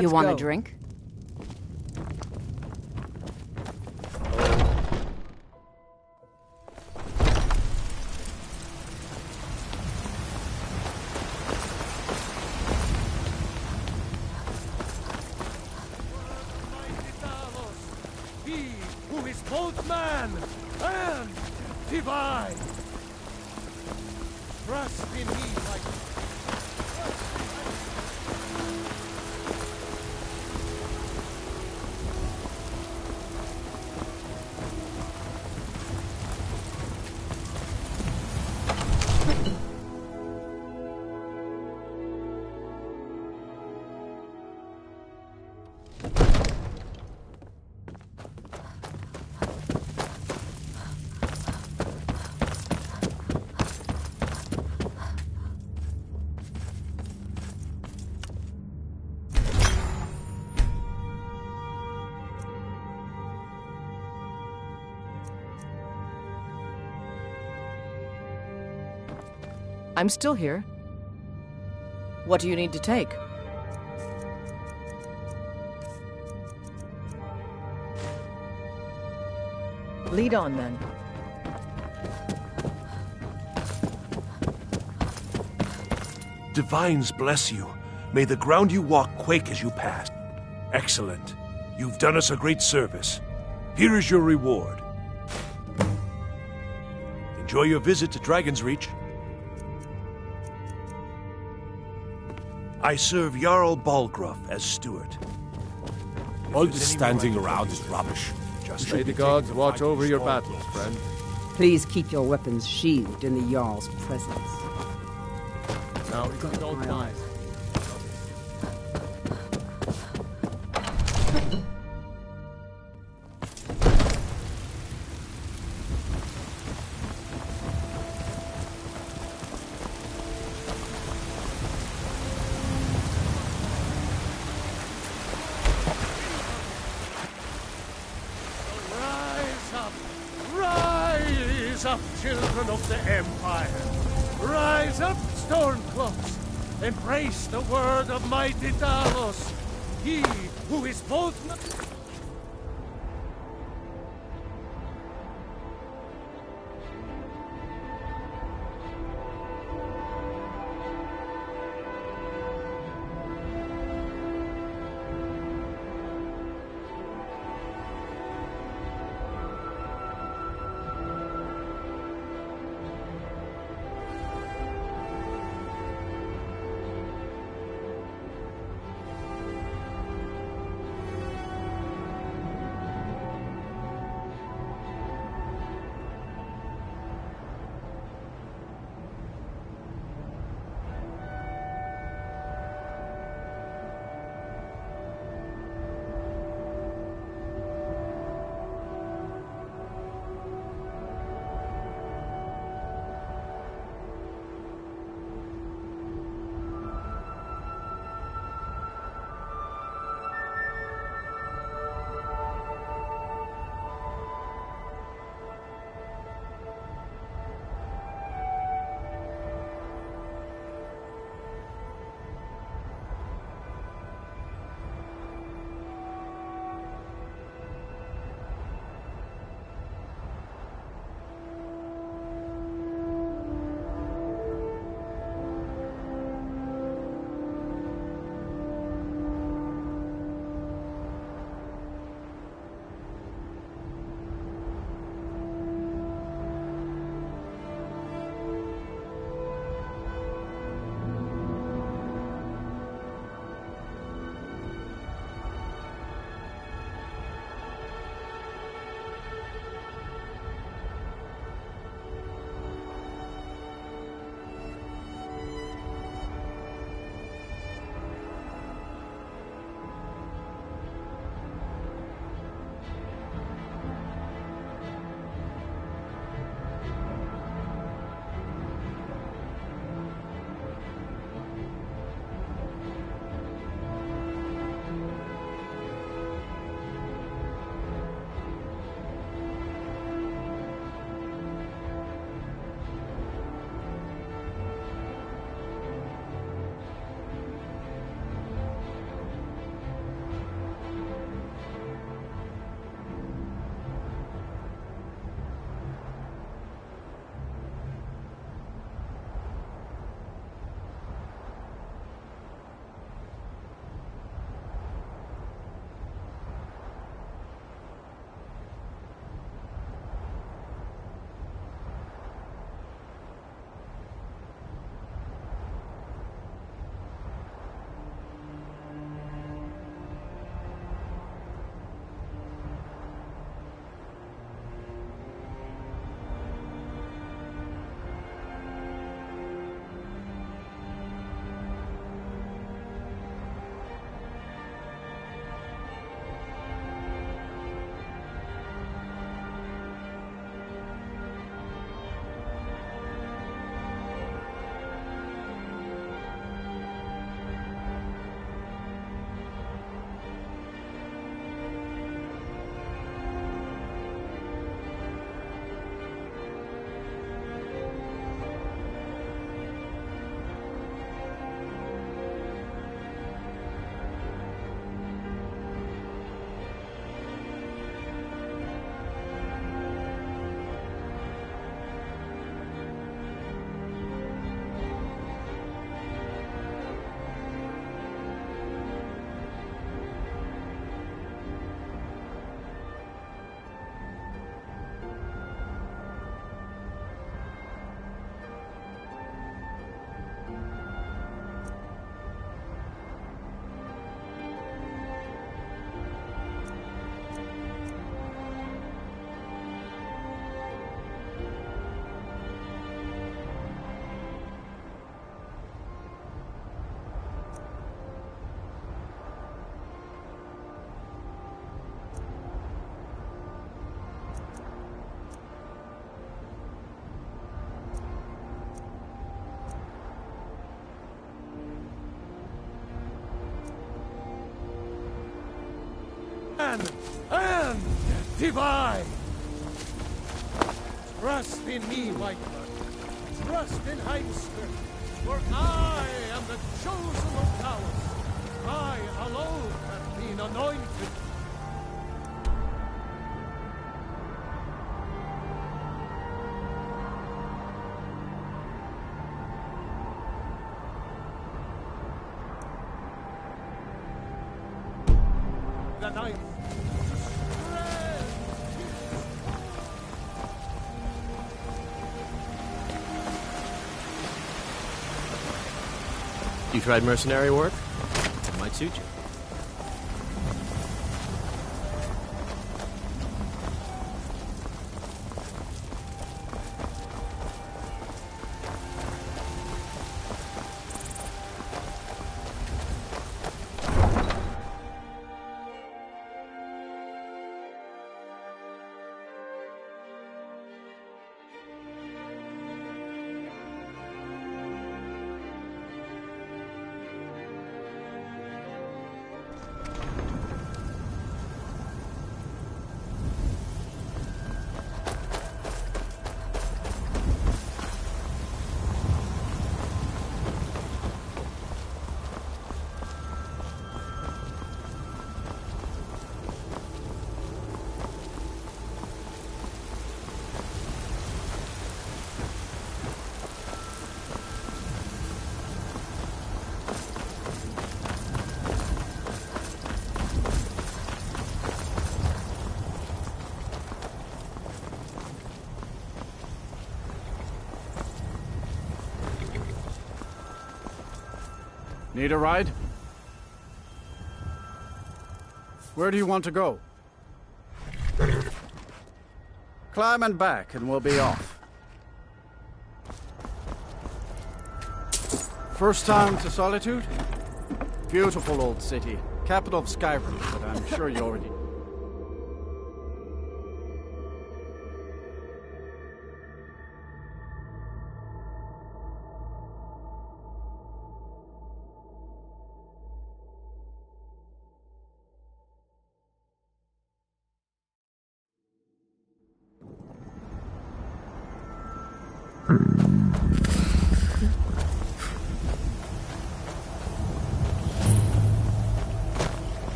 You want a drink? He who is both man and divine. Trust in me, my I'm still here. What do you need to take? Lead on, then. Divines bless you. May the ground you walk quake as you pass. Excellent. You've done us a great service. Here is your reward. Enjoy your visit to Dragon's Reach. I serve Jarl Balgruff as steward. All this standing around is rubbish. Just May the gods watch over your battles, friend. Please keep your weapons sheathed in the Jarl's presence. Now, don't die. Rise up, children of the Empire! Rise up, Stormcloaks! Embrace the word of mighty Talos! He who is both... man and divine. Trust in me, Whiteman. Trust in Heimster, for I am the chosen of Talos. I alone have been anointed. The ninth. You tried mercenary work? It might suit you. Need a ride? Where do you want to go? Climb and back and we'll be off. First time to Solitude? Beautiful old city. Capital of Skyrim, but I'm sure you already...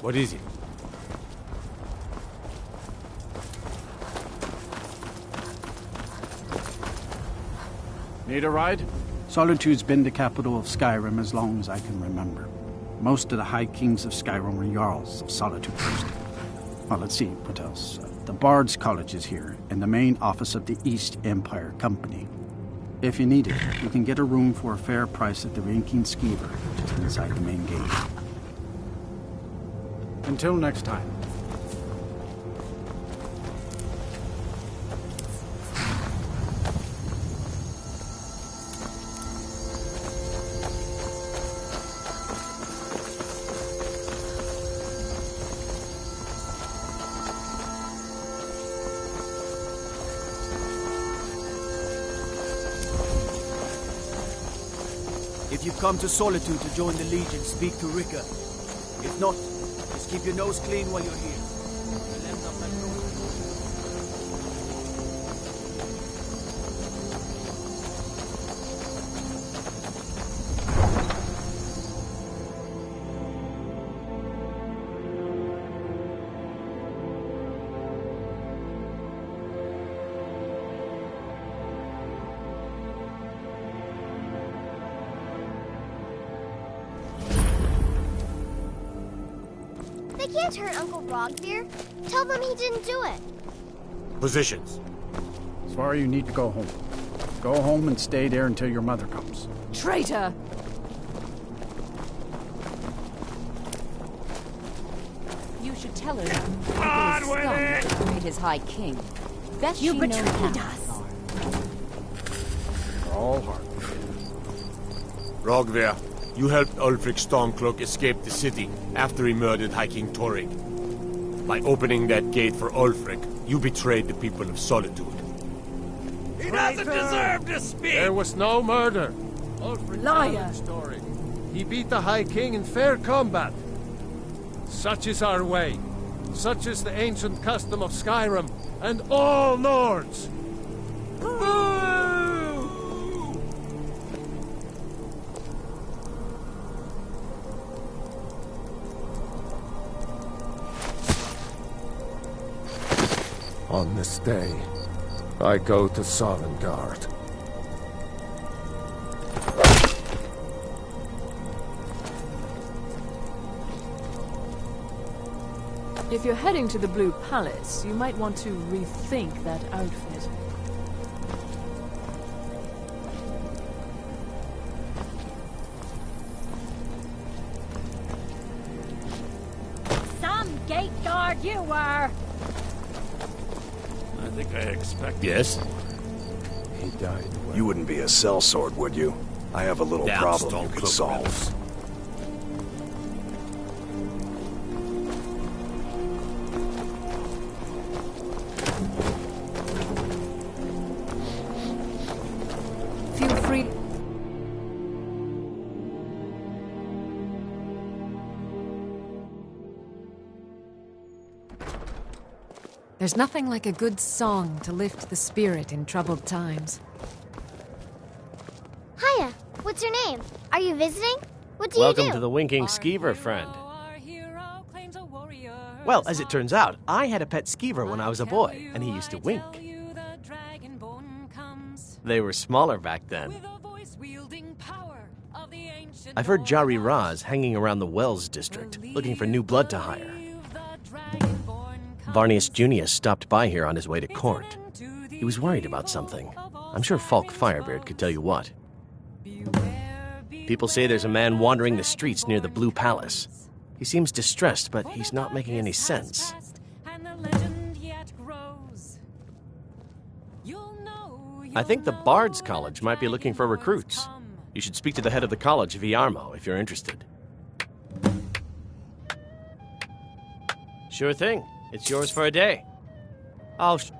What is it? Need a ride? Solitude's been the capital of Skyrim as long as I can remember. Most of the High Kings of Skyrim were Jarls of Solitude first. Well, let's see, what else? The Bard's College is here, and the main office of the East Empire Company. If you need it, you can get a room for a fair price at the Ranking Skeever, just inside the main gate. Until next time. If you've come to Solitude to join the Legion, speak to Rika. If not, just keep your nose clean while you're here. You'll end up like They can't hurt Uncle Rogvir. Tell them he didn't do it. Positions. Sorry, you need to go home. Go home and stay there until your mother comes. Traitor! You should tell her that scum made his high king. Best You she knows betrayed how. us. All heart. Rogver, you helped Ulfric Stormcloak escape the city after he murdered High King Torrig. By opening that gate for Ulfric, you betrayed the people of Solitude. He doesn't deserve to speak! There was no murder. Ulfric Liar. challenged Torrig. He beat the High King in fair combat. Such is our way. Such is the ancient custom of Skyrim and all Nords. On this day, I go to Sovngarde. If you're heading to the Blue Palace, you might want to rethink that outfit. Some gate guard you were. I think I expected. Yes? He died. You wouldn't be a sellsword, would you? I have a little Damn problem you could Stormcloak solve. rebels. Feel free. There's nothing like a good song to lift the spirit in troubled times. Hiya. What's your name? Are you visiting? What do Welcome you do? to the Winking Skeever, friend. Well, as it turns out, I had a pet skeever when I was a boy, and he used to wink. They were smaller back then. I've heard Jari Raz hanging around the Wells district, looking for new blood to hire. Varnius Junius stopped by here on his way to court. He was worried about something. I'm sure Falk Firebeard could tell you what. People say there's a man wandering the streets near the Blue Palace. He seems distressed, but he's not making any sense. I think the Bard's College might be looking for recruits. You should speak to the head of the college, Viarmo, if you're interested. Sure thing. It's yours for a day. I'll show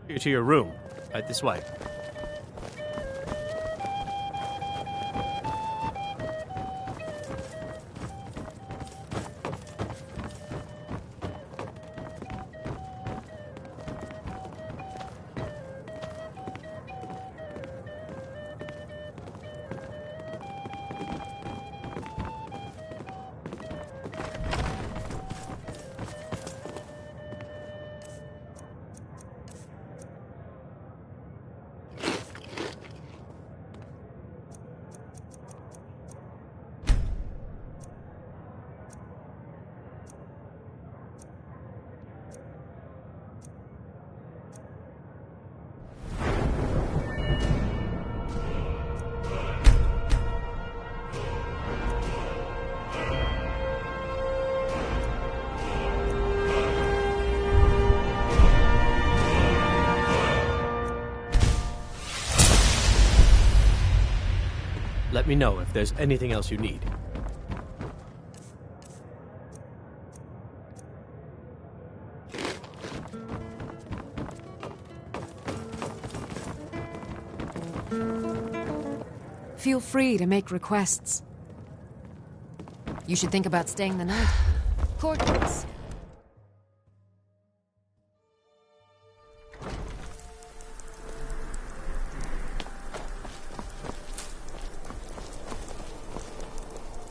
you to your room. Right this way. Let me know if there's anything else you need. Feel free to make requests. You should think about staying the night. Courtyards.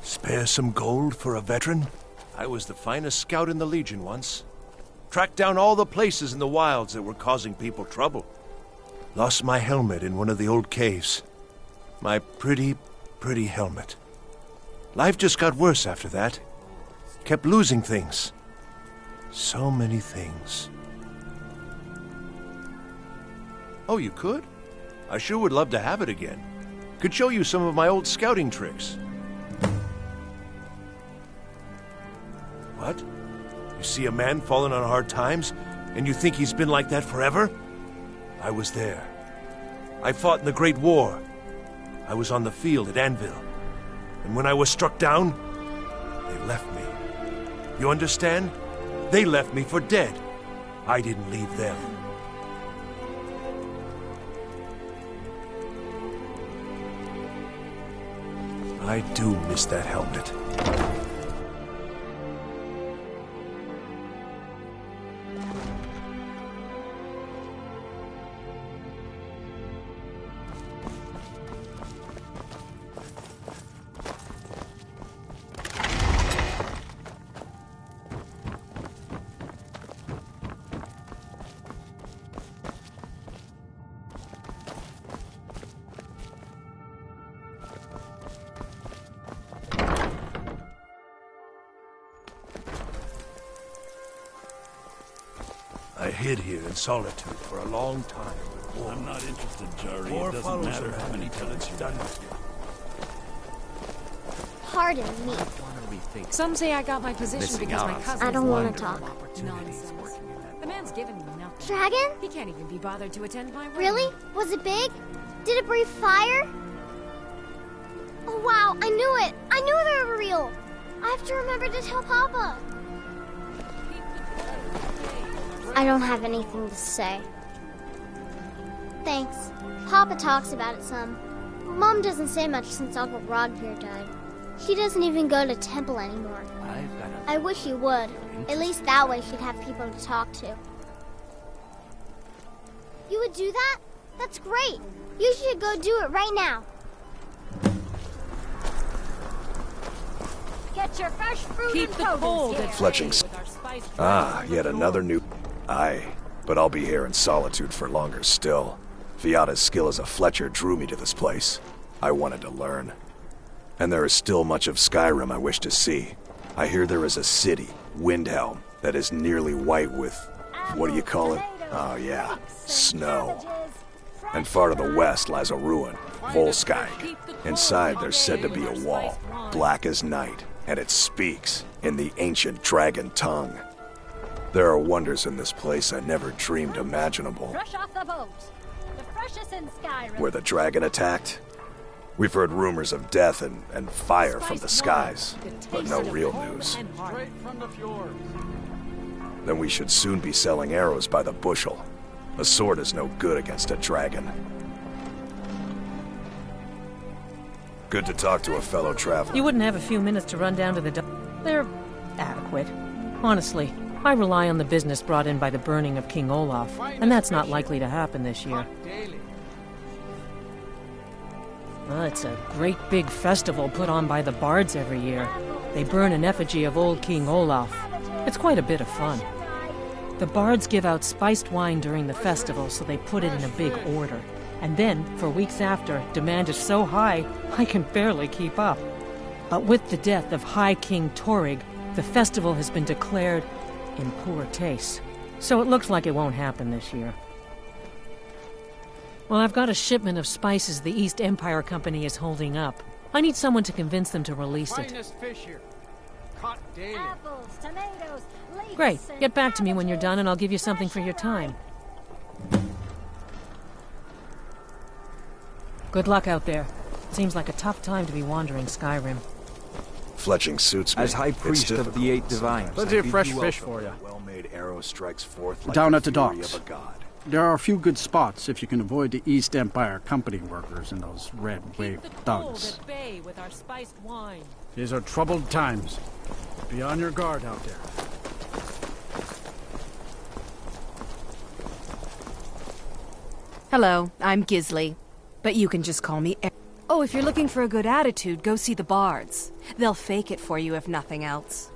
Spare some gold for a veteran? I was the finest scout in the Legion once. Tracked down all the places in the wilds that were causing people trouble. Lost my helmet in one of the old caves. My pretty, pretty helmet. Life just got worse after that. Kept losing things. So many things. Oh, you could? I sure would love to have it again. Could show you some of my old scouting tricks. What? You You see a man falling on hard times, and you think he's been like that forever? I was there. I fought in the Great War. I was on the field at Anvil. And when I was struck down, they left me. You understand? They left me for dead. I didn't leave them. I do miss that helmet. I hid here in solitude for a long time. I'm not interested, Jari. War It doesn't follows matter around how many until times it's you done die. with you. Pardon me. Some say I got my position Missing because out my on cousin I don't is wanna wonderful. talk. Nonsense. The man's given me nothing. Dragon? He can't even be bothered to attend my wedding. Really? Was it big? Did it breathe fire? Oh wow, I knew it! I knew they were real! I have to remember to tell Papa. I don't have anything to say. Thanks. Papa talks about it some. Mom doesn't say much since Uncle Rogvir died. He doesn't even go to temple anymore. I wish he would. At least that way she'd have people to talk to. You would do that? That's great. You should go do it right now. Get your fresh fruit Keep and the produce cold here. at Fletching's. Yet another new. Aye, but I'll be here in solitude for longer still. Viata's skill as a Fletcher drew me to this place. I wanted to learn. And there is still much of Skyrim I wish to see. I hear there is a city, Windhelm, that is nearly white with, what do you call it? Oh yeah, snow. And far to the west lies a ruin, Volskag. Inside there's said to be a wall, black as night, and it speaks in the ancient dragon tongue. There are wonders in this place I never dreamed imaginable. Fresh off the boat. The freshest in Skyrim. Where the dragon attacked? We've heard rumors of death and fire from the skies, but no real news. Straight from the fjord. Then we should soon be selling arrows by the bushel. A sword is no good against a dragon. Good to talk to a fellow traveler. You wouldn't have a few minutes to run down to the They're adequate. Honestly, I rely on the business brought in by the burning of King Olaf, and that's not likely to happen this year. It's a great big festival put on by the bards every year. They burn an effigy of old King Olaf. It's quite a bit of fun. The bards give out spiced wine during the festival, so they put it in a big order. And then, for weeks after, demand is so high, I can barely keep up. But with the death of High King Torrig, the festival has been declared in poor taste. So it looks like it won't happen this year. Well, I've got a shipment of spices the East Empire Company is holding up. I need someone to convince them to release it. Finest fish here. Caught daily. Apples, tomatoes, leeks, Great. and Get back to me when you're cabbages. done and I'll give you something for your time. Good luck out there. Seems like a tough time to be wandering Skyrim. Fletching suits me. As High It's Priest of the difficult. Eight Divines. Plenty of I fresh bid you fish welcome. for you. A well-made arrow strikes forth like Down the at the fury docks. of a god. There are a few good spots if you can avoid the East Empire Company workers and those red-wave thugs. at bay with our spiced wine. These are troubled times. Be on your guard out there. Hello, I'm Gisley, but you can just call me Oh, if you're looking for a good attitude, go see the bards. They'll fake it for you if nothing else.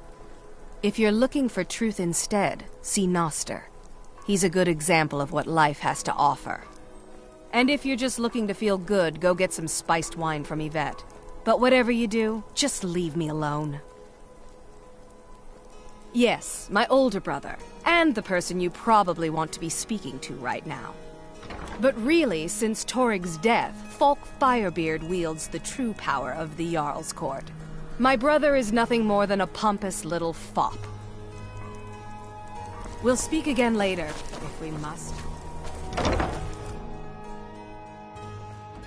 If you're looking for truth instead, see Noster. He's a good example of what life has to offer. And if you're just looking to feel good, go get some spiced wine from Yvette. But whatever you do, just leave me alone. Yes, my older brother, and the person you probably want to be speaking to right now. But really, since Torig's death, Falk Firebeard wields the true power of the Jarl's court. My brother is nothing more than a pompous little fop. We'll speak again later, if we must.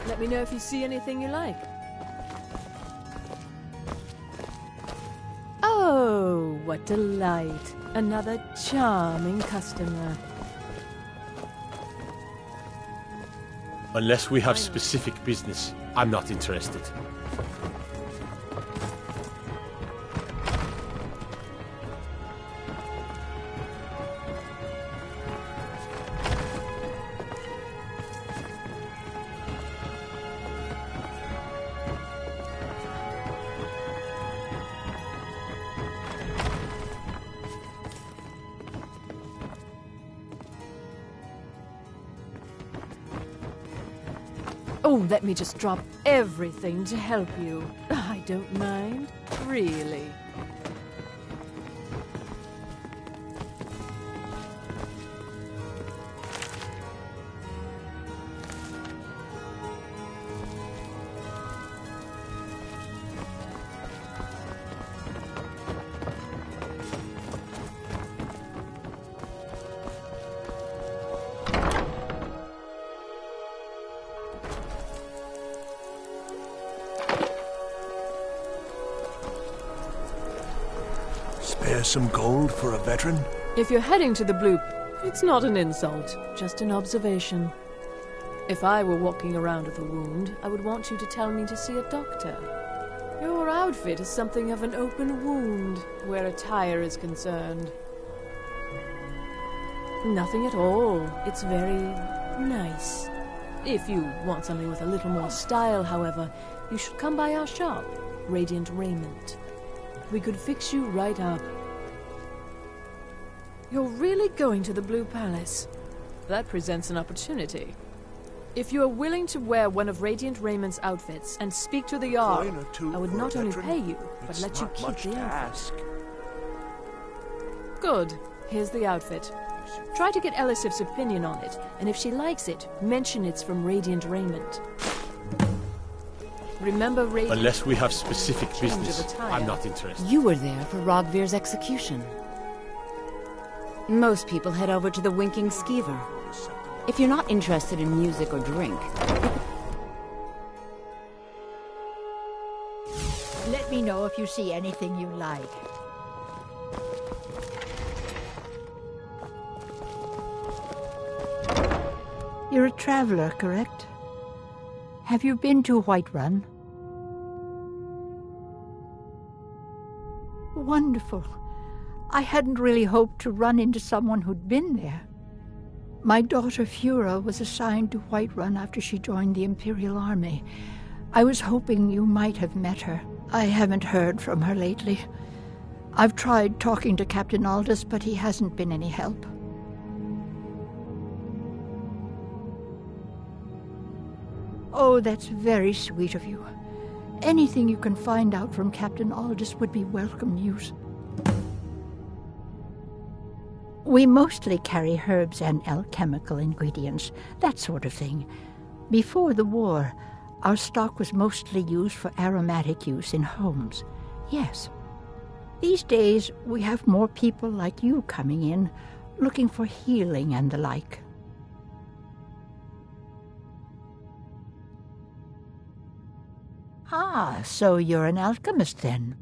Let me know if you see anything you like. Oh, what delight. Another charming customer. Unless we have specific business, I'm not interested. Oh, let me just drop everything to help you. I don't mind, really. Spare some gold for a veteran? If you're heading to the Blue, it's not an insult, just an observation. If I were walking around with a wound, I would want you to tell me to see a doctor. Your outfit is something of an open wound, where attire is concerned. Nothing at all. It's very nice. If you want something with a little more style, however, you should come by our shop, Radiant Raiment. We could fix you right up. You're really going to the Blue Palace? That presents an opportunity. If you are willing to wear one of Radiant Raymond's outfits and speak to the Jarl, I would not only pay you, but let you keep the outfit. Good. Here's the outfit. Try to get Elisif's opinion on it, and if she likes it, mention it's from Radiant Raymond. Remember, Radiant... Unless we have specific business, I'm not interested. You were there for Rogvir's execution. Most people head over to the Winking Skeever. If you're not interested in music or drink... Let me know if you see anything you like. You're a traveler, correct? Have you been to Whiterun? Wonderful. I hadn't really hoped to run into someone who'd been there. My daughter Fura was assigned to Whiterun after she joined the Imperial Army. I was hoping you might have met her. I haven't heard from her lately. I've tried talking to Captain Aldous, but he hasn't been any help. Oh, that's very sweet of you. Anything you can find out from Captain Aldous would be welcome news. We mostly carry herbs and alchemical ingredients, that sort of thing. Before the war, our stock was mostly used for aromatic use in homes. Yes. These days, we have more people like you coming in, looking for healing and the like. Ah, so you're an alchemist then?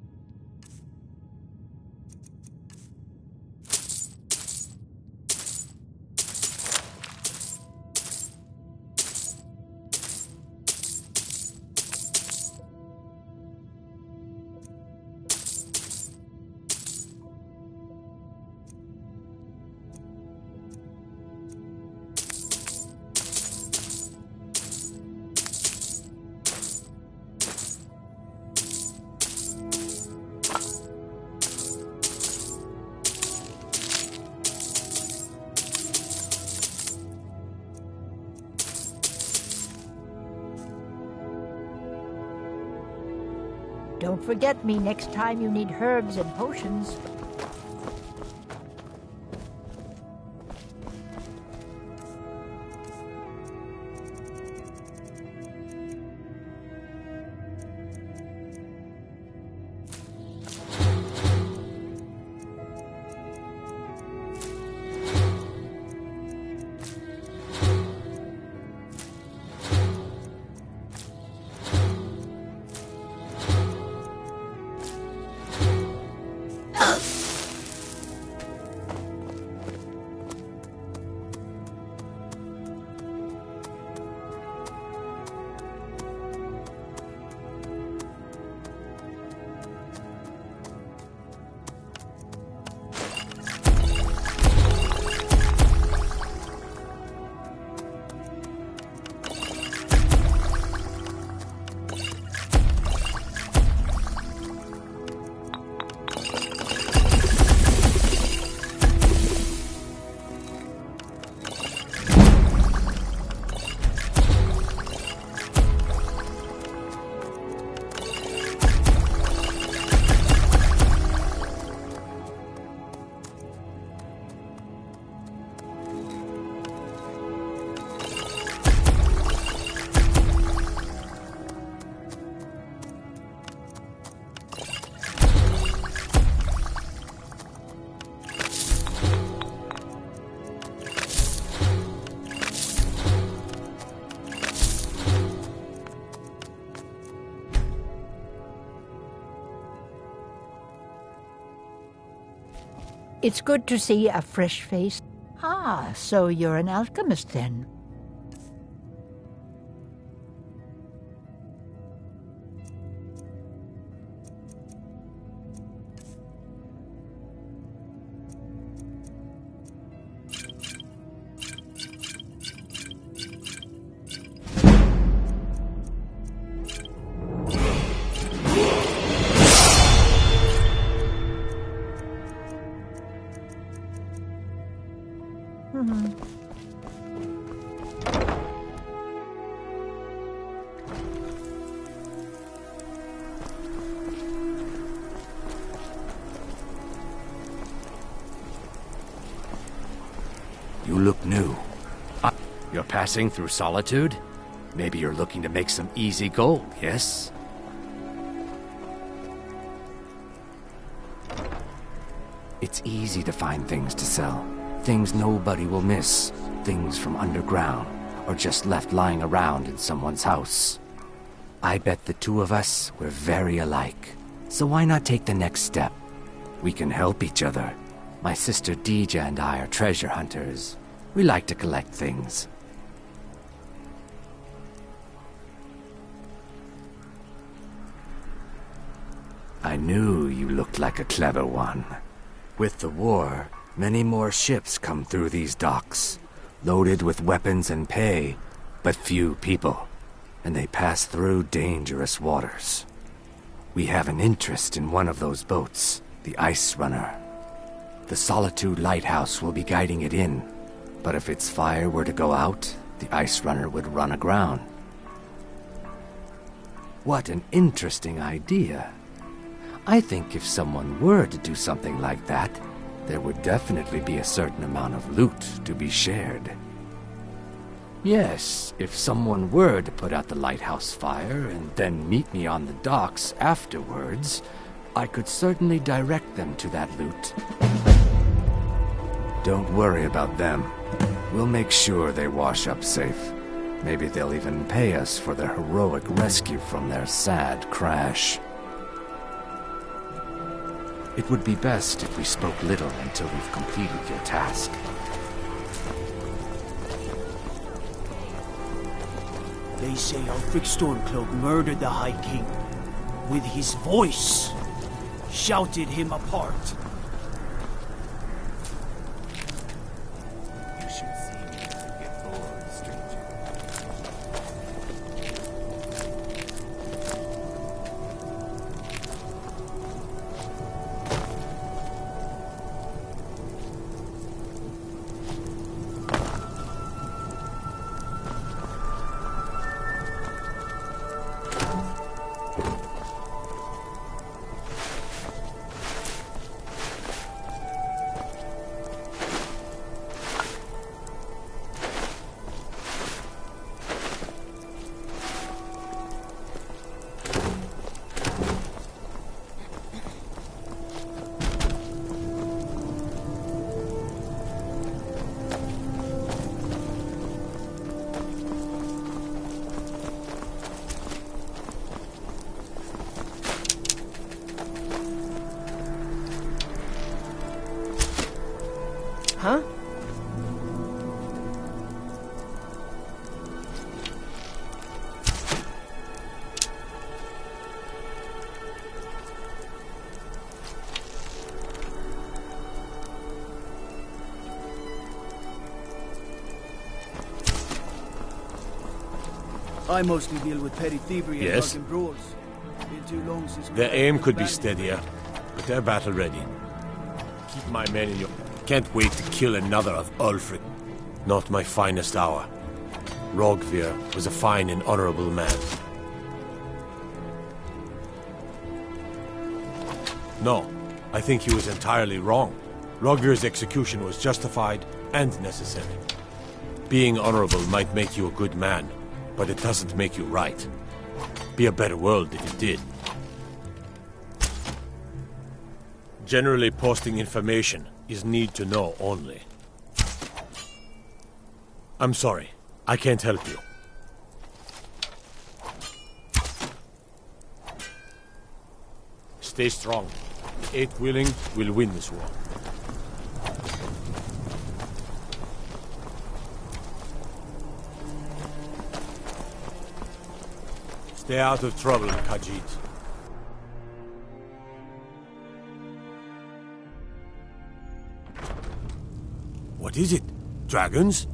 Don't forget me next time you need herbs and potions. It's good to see a fresh face. Ah, so you're an alchemist then. You look new. You're passing through Solitude? Maybe you're looking to make some easy gold, yes? It's easy to find things to sell. Things nobody will miss. Things from underground, or just left lying around in someone's house. I bet the two of us, we're very alike. So why not take the next step? We can help each other. My sister Deja and I are treasure hunters. We like to collect things. I knew you looked like a clever one. With the war, many more ships come through these docks, loaded with weapons and pay, but few people, and they pass through dangerous waters. We have an interest in one of those boats, the Ice Runner. The Solitude Lighthouse will be guiding it in, but if its fire were to go out, the Ice Runner would run aground. What an interesting idea. I think if someone were to do something like that, there would definitely be a certain amount of loot to be shared. Yes, if someone were to put out the lighthouse fire and then meet me on the docks afterwards, I could certainly direct them to that loot. Don't worry about them. We'll make sure they wash up safe. Maybe they'll even pay us for their heroic rescue from their sad crash. It would be best if we spoke little until we've completed your task. They say Ulfric Stormcloak murdered the High King. With his voice. Shouted him apart. You should see me as you get bored, stranger. Huh? I mostly deal with petty thievery Yes? and drunken brawls. Been too long since Their aim could be steadier, but they're battle ready. Keep my men in your... Can't wait to kill another of Ulfric. Not my finest hour. Rogvir was a fine and honorable man. No, I think he was entirely wrong. Rogvir's execution was justified and necessary. Being honorable might make you a good man, but it doesn't make you right. Be a better world if it did. Generally, posting information is need to know only. I'm sorry, I can't help you. Stay strong. 8 willing will win this war. Stay out of trouble, Khajiit. What is it? Dragons?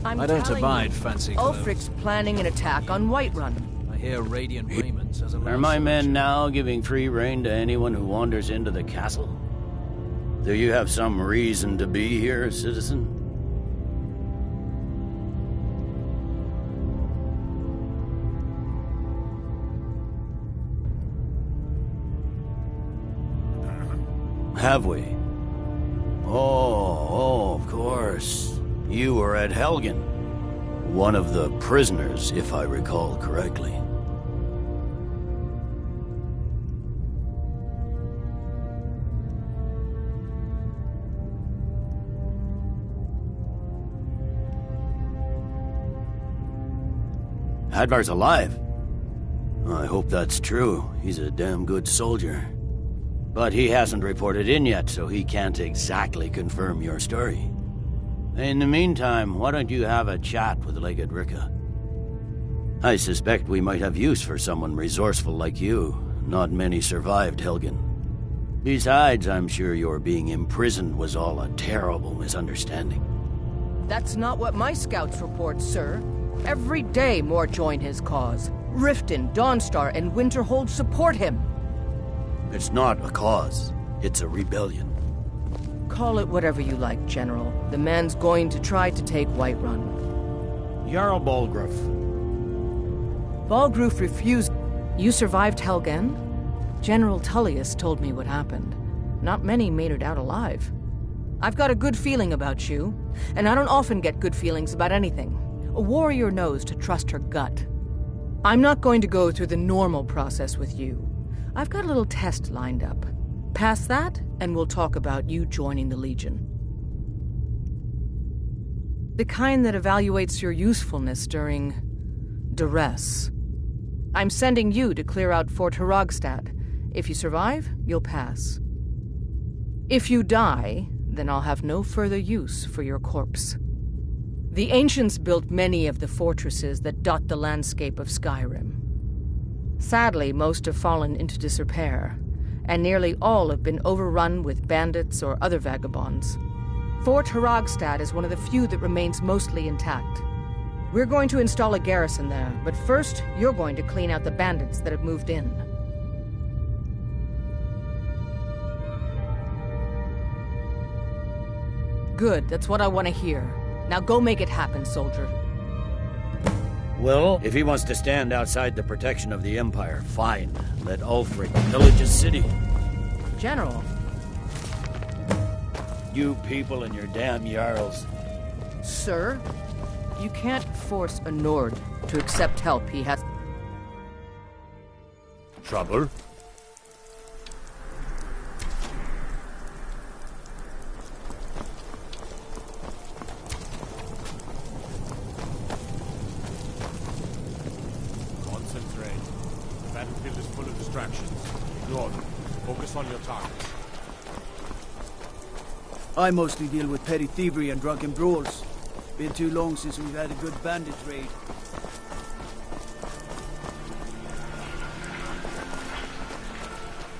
I don't abide fancy clothes. Ulfric's planning an attack on Whiterun. I hear Radiant Raymond says a Are my men now giving free rein to anyone who wanders into the castle? Do you have some reason to be here, citizen? Have we? Oh, of course. You were at Helgen. One of the prisoners, if I recall correctly. Hadvar's alive. I hope that's true. He's a damn good soldier. But he hasn't reported in yet, so he can't exactly confirm your story. In the meantime, why don't you have a chat with Legate Ricka? I suspect we might have use for someone resourceful like you. Not many survived Helgen. Besides, I'm sure your being imprisoned was all a terrible misunderstanding. That's not what my scouts report, sir. Every day more join his cause. Riften, Dawnstar, and Winterhold support him. It's not a cause. It's a rebellion. Call it whatever you like, General. The man's going to try to take Whiterun. Jarl Balgruuf. Balgruuf refused. You survived Helgen? General Tullius told me what happened. Not many made it out alive. I've got a good feeling about you, and I don't often get good feelings about anything. A warrior knows to trust her gut. I'm not going to go through the normal process with you. I've got a little test lined up. Pass that, and we'll talk about you joining the Legion. The kind that evaluates your usefulness during duress. I'm sending you to clear out Fort Hrogstad. If you survive, you'll pass. If you die, then I'll have no further use for your corpse. The ancients built many of the fortresses that dot the landscape of Skyrim. Sadly, most have fallen into disrepair, and nearly all have been overrun with bandits or other vagabonds. Fort Hrogstad is one of the few that remains mostly intact. We're going to install a garrison there, but first, you're going to clean out the bandits that have moved in. Good, that's what I want to hear. Now go make it happen, soldier. Well, if he wants to stand outside the protection of the Empire, fine. Let Ulfric pillage his city. General. You people and your damn Jarls. Sir, you can't force a Nord to accept help he has... Trouble? On your targets. I mostly deal with petty thievery and drunken brawls. Been too long since we've had a good bandit raid.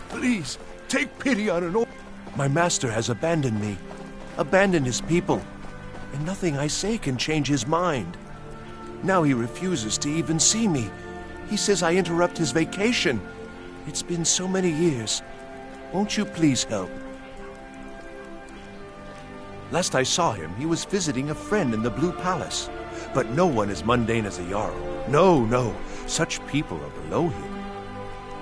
Please, take pity on an old... My master has abandoned me. Abandoned his people. And nothing I say can change his mind. Now he refuses to even see me. He says I interrupt his vacation. It's been so many years. Won't you please help? Last I saw him, he was visiting a friend in the Blue Palace. But no one as mundane as a Jarl. No, no. Such people are below him.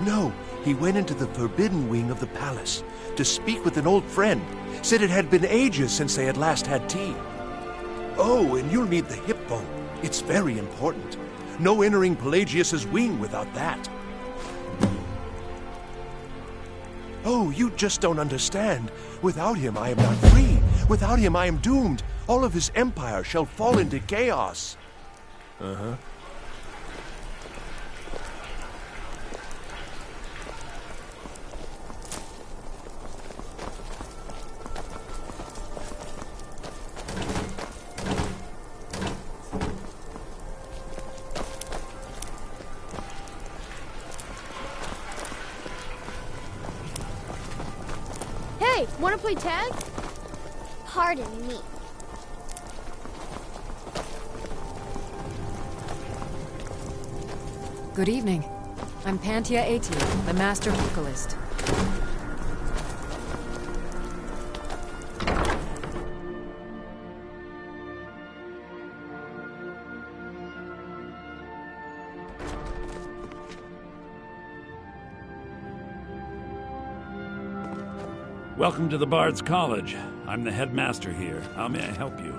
No, he went into the forbidden wing of the palace to speak with an old friend. Said it had been ages since they had last had tea. Oh, and you'll need the hip bone. It's very important. No entering Pelagius's wing without that. Oh, you just don't understand. Without him, I am not free. Without him, I am doomed. All of his empire shall fall into chaos. Uh-huh. Hey, wanna play tag? Pardon me. Good evening. I'm Pantia Ati, the master vocalist. Welcome to the Bard's College. I'm the headmaster here. How may I help you?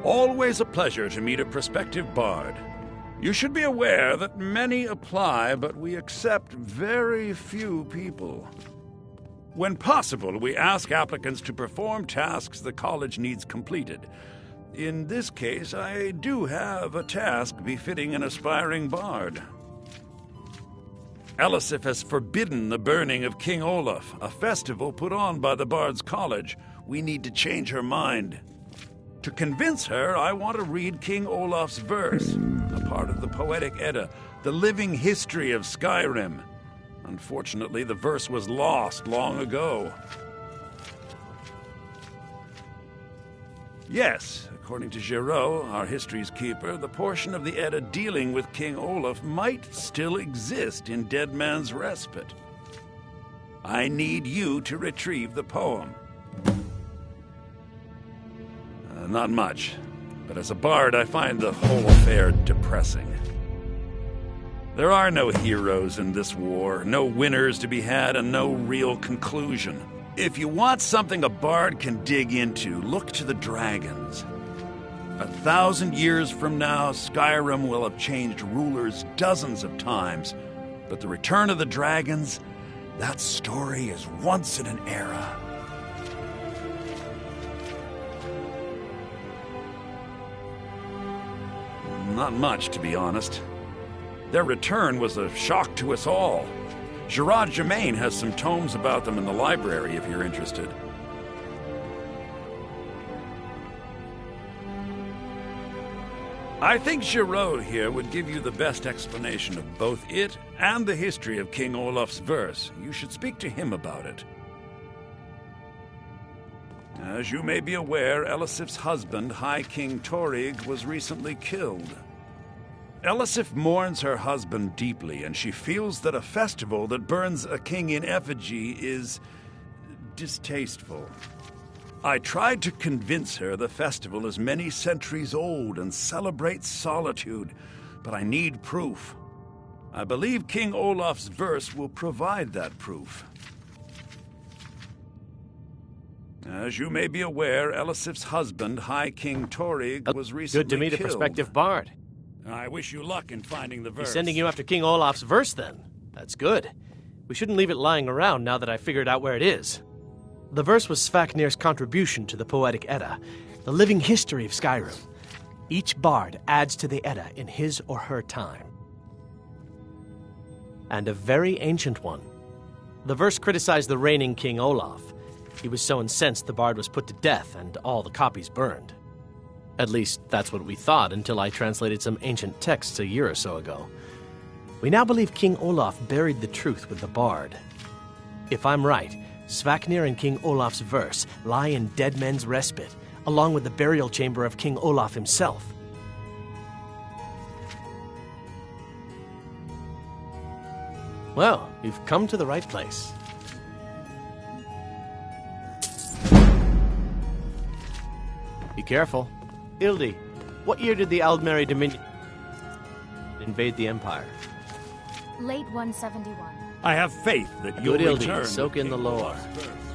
Always a pleasure to meet a prospective bard. You should be aware that many apply, but we accept very few people. When possible, we ask applicants to perform tasks the college needs completed. In this case, I do have a task befitting an aspiring bard. Elisif has forbidden the burning of King Olaf, a festival put on by the Bard's College. We need to change her mind. To convince her, I want to read King Olaf's verse, a part of the Poetic Edda, the living history of Skyrim. Unfortunately, the verse was lost long ago. Yes, according to Giraud, our history's keeper, the portion of the Edda dealing with King Olaf might still exist in Dead Man's Respite. I need you to retrieve the poem. Not much, but as a bard, I find the whole affair depressing. There are no heroes in this war, no winners to be had, and no real conclusion. If you want something a bard can dig into, look to the dragons. 1,000 years from now, Skyrim will have changed rulers dozens of times, but the return of the dragons, that story is once in an era. Not much, to be honest. Their return was a shock to us all. Gerard Germain has some tomes about them in the library if you're interested. I think Giraud here would give you the best explanation of both it and the history of King Olaf's verse. You should speak to him about it. As you may be aware, Elisif's husband, High King Torig, was recently killed. Elisif mourns her husband deeply, and she feels that a festival that burns a king in effigy is distasteful. I tried to convince her the festival is many centuries old and celebrates solitude, but I need proof. I believe King Olaf's verse will provide that proof. As you may be aware, Elisif's husband, High King Torig, was recently Good to meet killed. a prospective bard. I wish you luck in finding the verse. He's sending you after King Olaf's verse, then. That's good. We shouldn't leave it lying around now that I figured out where it is. The verse was Svafnir's contribution to the Poetic Edda, the living history of Skyrim. Each bard adds to the Edda in his or her time. And a very ancient one. The verse criticized the reigning King Olaf. He was so incensed the bard was put to death and all the copies burned. At least, that's what we thought until I translated some ancient texts a year or so ago. We now believe King Olaf buried the truth with the bard. If I'm right, Svafnir and King Olaf's verse lie in Dead Men's Respite, along with the burial chamber of King Olaf himself. Well, you've come to the right place. Be careful. Ildi, what year did the Aldmeri Dominion invade the Empire? Late 171. I have faith that you'll Good return. Ildi, soak in the lore.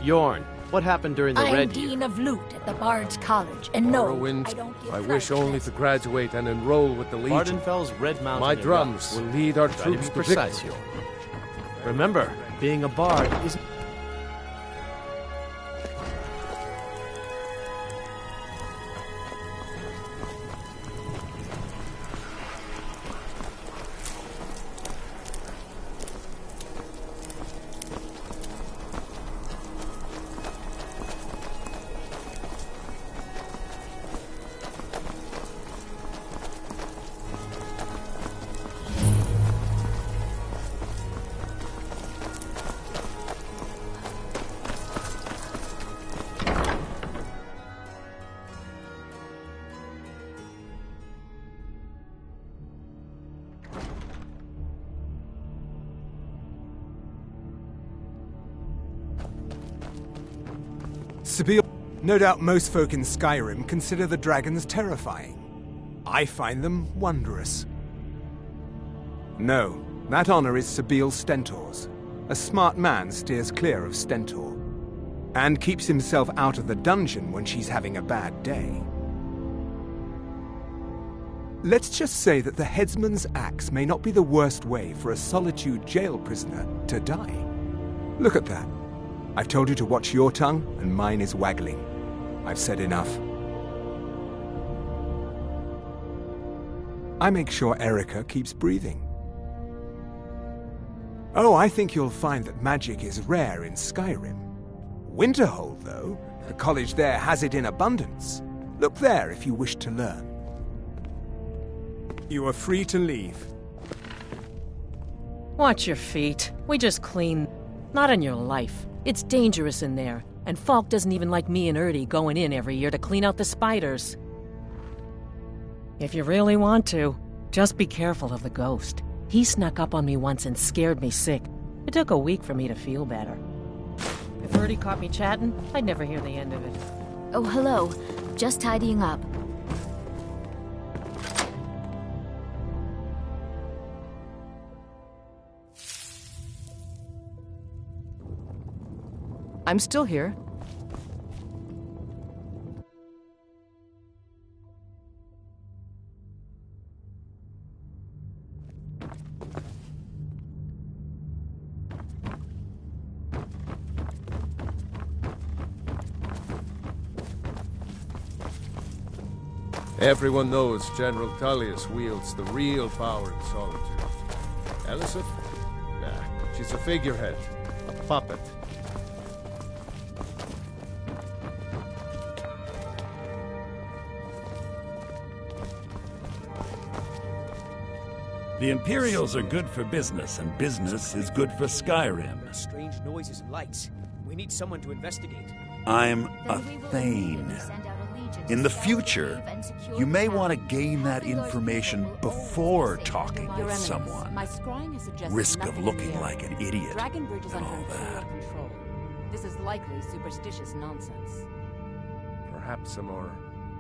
Yorn, what happened during the I'm Red Year? Dean of Lute at the Bard's College, and no, Morrowind, I don't give I wish only to graduate and enroll with the Legion. Vardenfell's Red Mountain. My and drums Rocks. will lead our Try to be troops to precise, victory. Yorn. Remember, being a bard isn't... Sabine, no doubt most folk in Skyrim consider the dragons terrifying. I find them wondrous. No, that honor is Sabine Stentor's. A smart man steers clear of Stentor, and keeps himself out of the dungeon when she's having a bad day. Let's just say that the headsman's axe may not be the worst way for a Solitude jail prisoner to die. Look at that. I've told you to watch your tongue, and mine is waggling. I've said enough. I make sure Erica keeps breathing. Oh, I think you'll find that magic is rare in Skyrim. Winterhold, though, the college there has it in abundance. Look there if you wish to learn. You are free to leave. Watch your feet. We just clean. Not in your life. It's dangerous in there, and Falk doesn't even like me and Erdy going in every year to clean out the spiders. If you really want to, just be careful of the ghost. He snuck up on me once and scared me sick. It took a week for me to feel better. If Erdy caught me chatting, I'd never hear the end of it. Oh, hello. Just tidying up. I'm still here. Everyone knows General Tullius wields the real power in Solitude. Elisabeth? Nah, she's a figurehead, a puppet. The Imperials are good for business, and business is good for Skyrim. Strange noises and lights. We need someone to investigate. I'm a Thane. In the future, you may want to gain that information before talking with someone. Risk of looking like an idiot and all that. This is likely superstitious nonsense. Perhaps a more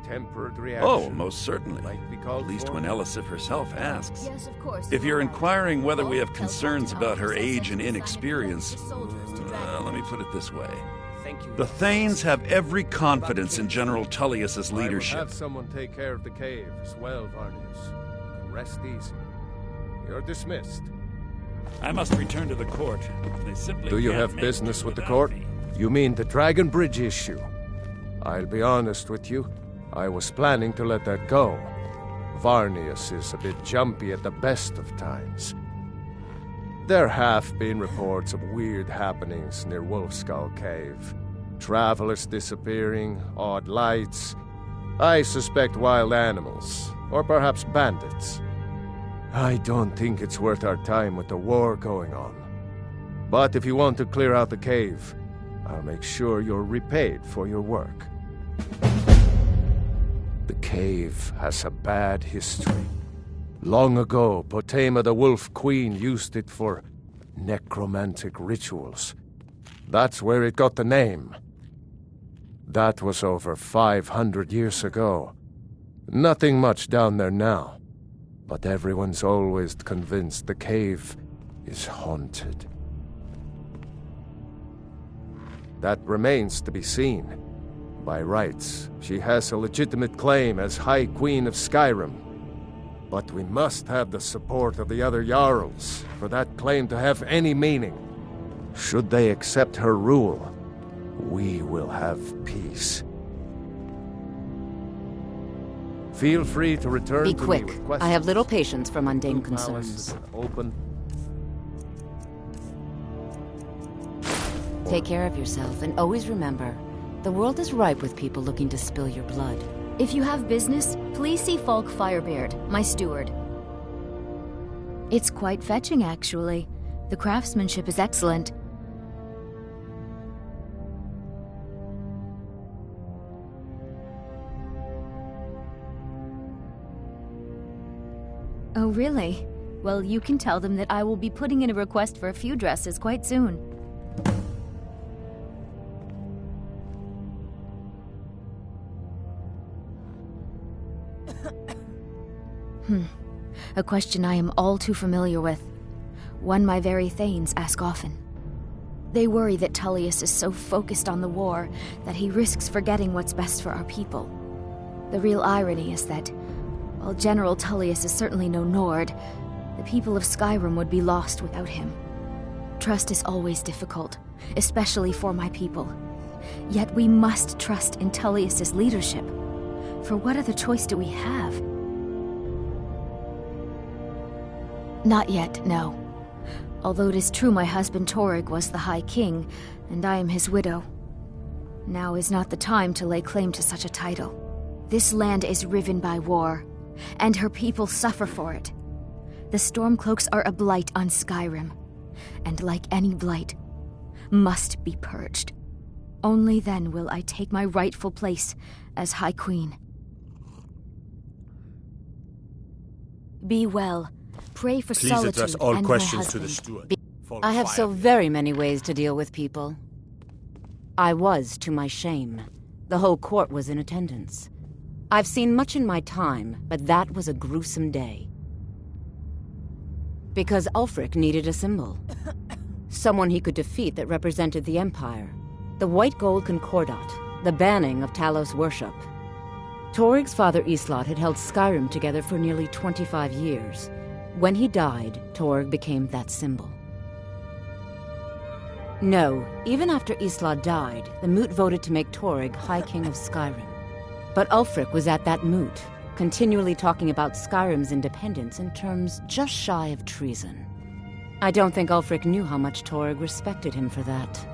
tempered reaction. Oh, most certainly. At least when Elisif herself asks. Yes, of course. If you're inquiring whether we have concerns about her age and inexperience, let me put it this way. The Thanes have every confidence in General Tullius's leadership. I will have someone take care of the cave as well, Varnius. You can rest easy. You're dismissed. I must return to the court. They simply Do you can't have make business do with the without court? me. You mean the Dragon Bridge issue? I'll be honest with you. I was planning to let that go. Varnius is a bit jumpy at the best of times. There have been reports of weird happenings near Wolfskull Cave. Travelers disappearing, odd lights. I suspect wild animals, or perhaps bandits. I don't think it's worth our time with the war going on. But if you want to clear out the cave, I'll make sure you're repaid for your work. The cave has a bad history. Long ago, Potema the Wolf Queen used it for necromantic rituals. That's where it got the name. That was over 500 years ago. Nothing much down there now. But everyone's always convinced the cave is haunted. That remains to be seen. By rights, she has a legitimate claim as High Queen of Skyrim. But we must have the support of the other Jarls for that claim to have any meaning. Should they accept her rule, we will have peace. Feel free to return Be to quick. me with questions. I have little patience for mundane concerns. Open. Take care of yourself, and always remember, the world is ripe with people looking to spill your blood. If you have business, please see Falk Firebeard, my steward. It's quite fetching, actually. The craftsmanship is excellent. Oh, really? Well, you can tell them that I will be putting in a request for a few dresses quite soon. A question I am all too familiar with. One my very thanes ask often. They worry that Tullius is so focused on the war that he risks forgetting what's best for our people. The real irony is that, while General Tullius is certainly no Nord, the people of Skyrim would be lost without him. Trust is always difficult, especially for my people. Yet we must trust in Tullius's leadership. For what other choice do we have? Not yet, no. Although it is true my husband Torg was the High King, and I am his widow. Now is not the time to lay claim to such a title. This land is riven by war, and her people suffer for it. The Stormcloaks are a blight on Skyrim, and like any blight, must be purged. Only then will I take my rightful place as High Queen. Be well. Pray for Please solitude address all and questions my to the husband. steward. I have so very many ways to deal with people. I was, to my shame. The whole court was in attendance. I've seen much in my time, but that was a gruesome day. Because Ulfric needed a symbol. Someone he could defeat that represented the Empire. The white gold concordat, the banning of Talos worship. Torg's father Islot had held Skyrim together for nearly 25 years. When he died, Torg became that symbol. No, even after Islot died, the Moot voted to make Torg High King of Skyrim. But Ulfric was at that Moot, continually talking about Skyrim's independence in terms just shy of treason. I don't think Ulfric knew how much Torg respected him for that.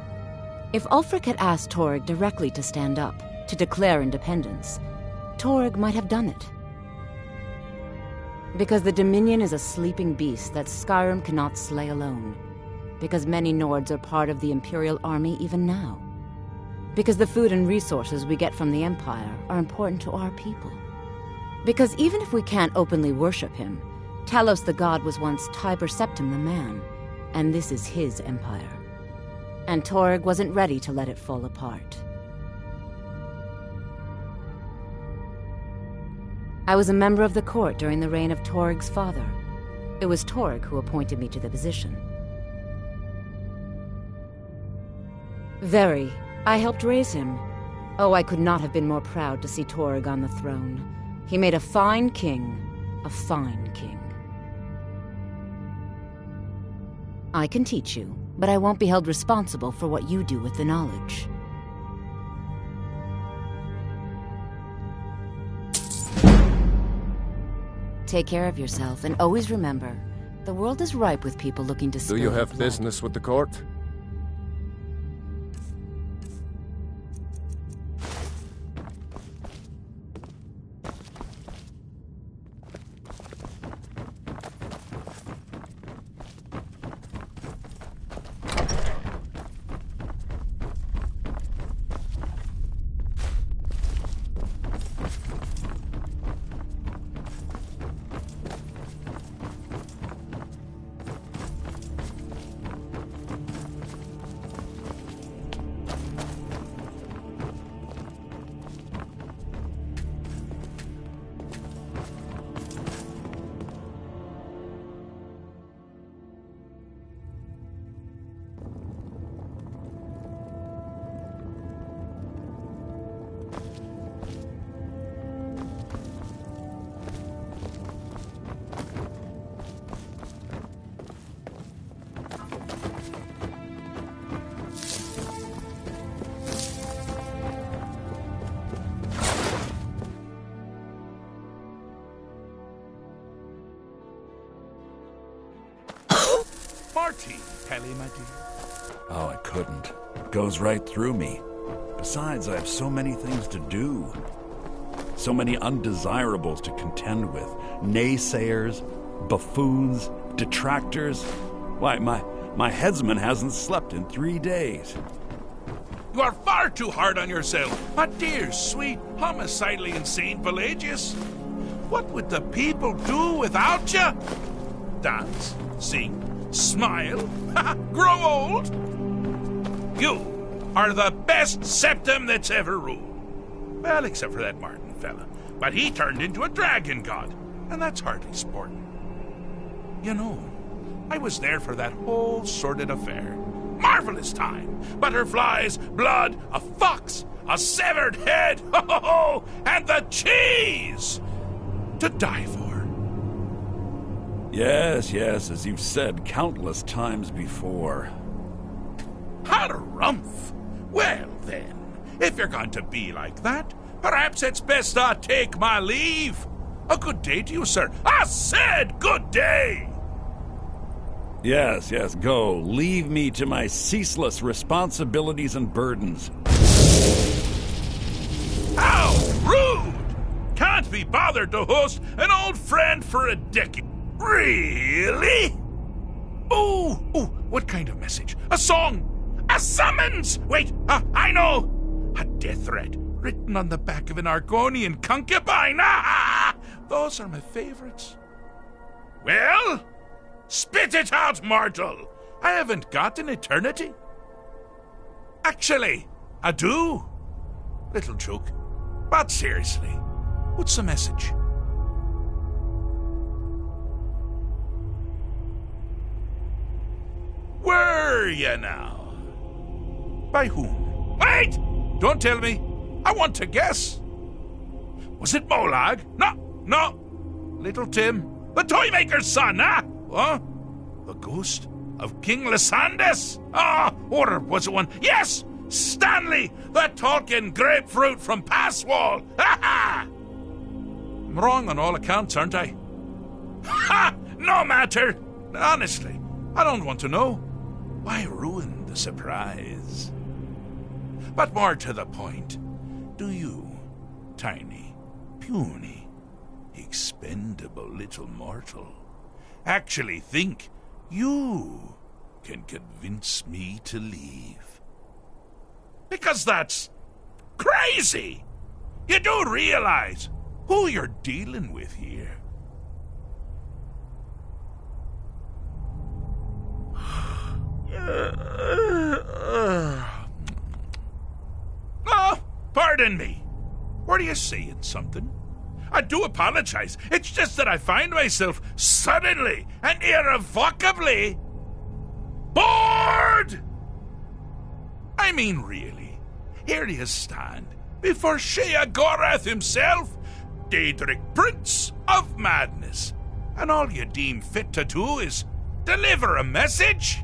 If Ulfric had asked Torg directly to stand up, to declare independence, Torg might have done it. Because the Dominion is a sleeping beast that Skyrim cannot slay alone. Because many Nords are part of the Imperial Army even now. Because the food and resources we get from the Empire are important to our people. Because even if we can't openly worship him, Talos the God was once Tiber Septim the man, and this is his empire. And Torg wasn't ready to let it fall apart. I was a member of the court during the reign of Torg's father. It was Torg who appointed me to the position. Very. I helped raise him. Oh, I could not have been more proud to see Torg on the throne. He made a fine king, a fine king. I can teach you, but I won't be held responsible for what you do with the knowledge. Take care of yourself, and always remember, the world is ripe with people looking to spill Do you have blood. business with the court? Marty, Kelly, my dear. Oh, I couldn't. It goes right through me. Besides, I have so many things to do. So many undesirables to contend with. Naysayers, buffoons, detractors. Why, my headsman hasn't slept in 3 days. You are far too hard on yourself, my dear, sweet, homicidally insane Pelagius. What would the people do without you? Dance, sing, smile, grow old? You are the best septum that's ever ruled. Well, except for that Martin fella. but he turned into a dragon god, and that's hardly sporting. You know, I was there for that whole sordid affair. Marvelous time. Butterflies, blood, a fox, a severed head, ho ho ho, and the cheese to die for. Yes, as you've said countless times before. Harumph! Well then, if you're going to be like that, perhaps it's best I take my leave. A good day to you, sir. I said good day! Yes, go. Leave me to my ceaseless responsibilities and burdens. How rude! Can't be bothered to host an old friend for a decade. Really? Ooh, what kind of message? A song? A summons! Wait, I know! A death threat written on the back of an Argonian concubine. Those are my favorites. Well, spit it out, mortal. I haven't got an eternity. Actually, I do. Little joke. But seriously, what's the message? Were you now? By whom? Wait! Don't tell me. I want to guess. Was it Molag? No. Little Tim, the Toymaker's son, huh? Huh? The ghost of King Lysandes? Or was it one? Yes! Stanley, the talking grapefruit from Passwall! Ha ha! I'm wrong on all accounts, aren't I? Ha! No matter! Honestly, I don't want to know. Why ruin the surprise? But more to the point, do you, tiny, puny, expendable little mortal, actually think you can convince me to leave? Because that's crazy! You do realize who you're dealing with here. Oh, pardon me. Were you saying something? I do apologize. It's just that I find myself suddenly and irrevocably bored! I mean, really. Here you stand before Sheogorath himself, Daedric Prince of Madness, and all you deem fit to do is deliver a message?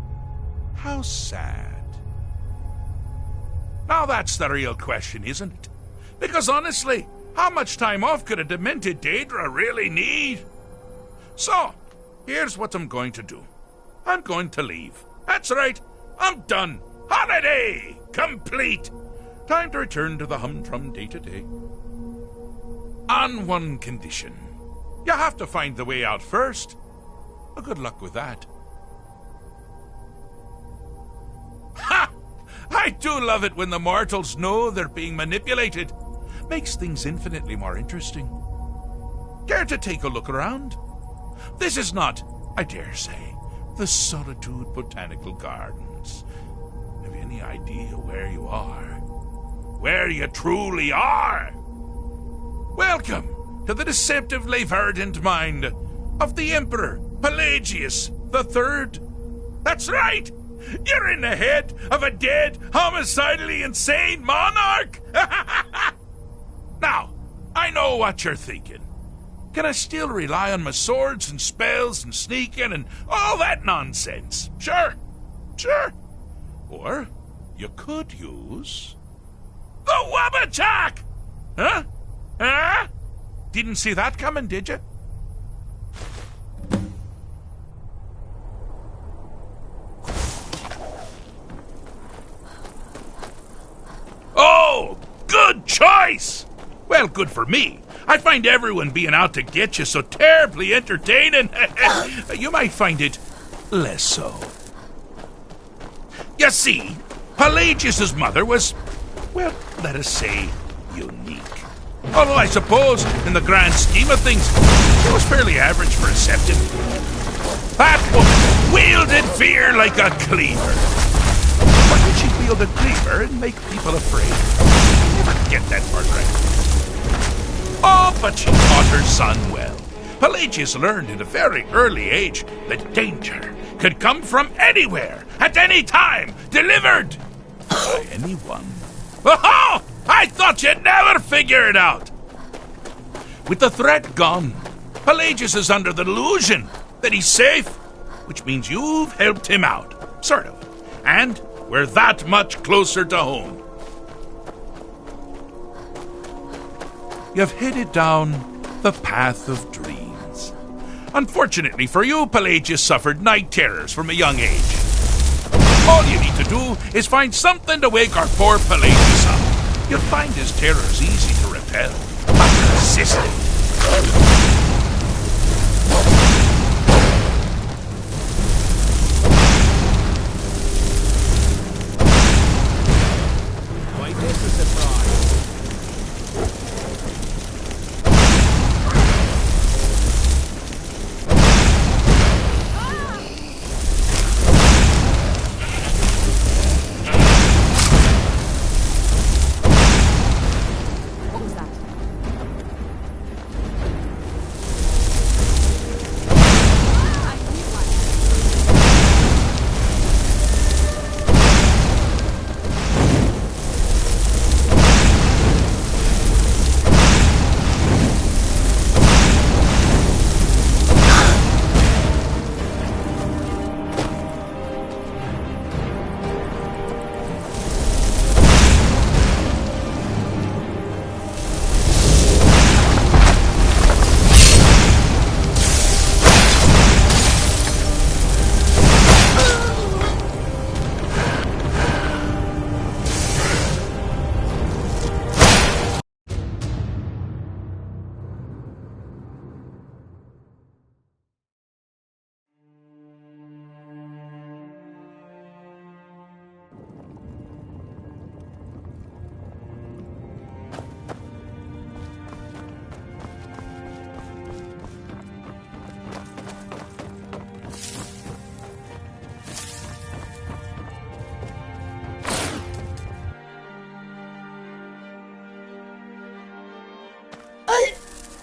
How sad. Now that's the real question, isn't it? Because honestly, how much time off could a demented Daedra really need? So, here's what I'm going to do. I'm going to leave. That's right, I'm done. Holiday complete. Time to return to the humdrum day-to-day. On one condition. You have to find the way out first. Well, good luck with that. Ha! I do love it when the mortals know they're being manipulated. Makes things infinitely more interesting. Care to take a look around? This is not, I dare say, the Solitude Botanical Gardens. Have you any idea where you are? Where you truly are? Welcome to the deceptively verdant mind of the Emperor Pelagius III. That's right! You're in the head of a dead, homicidally insane monarch! Now, I know what you're thinking. Can I still rely on my swords and spells and sneaking and all that nonsense? Sure. Or you could use the Wabbatak! Huh? Didn't see that coming, did you? Oh, good choice! Well, good for me. I find everyone being out to get you so terribly entertaining. You might find it less so. You see, Pelagius' mother was, well, let us say, unique. Although I suppose, in the grand scheme of things, it was fairly average for a septon. That woman wielded fear like a cleaver. Or did she wield a cleaver and make people afraid? I never get that part right. Oh, but she taught her son well. Pelagius learned at a very early age that danger could come from anywhere, at any time, delivered by anyone. Oh, I thought you'd never figure it out. With the threat gone, Pelagius is under the delusion that he's safe, which means you've helped him out, sort of. And we're that much closer to home. You've headed down the path of dreams. Unfortunately for you, Pelagius suffered night terrors from a young age. All you need to do is find something to wake our poor Pelagius up. You'll find his terrors easy to repel, but persistent. Why, this is a fraud.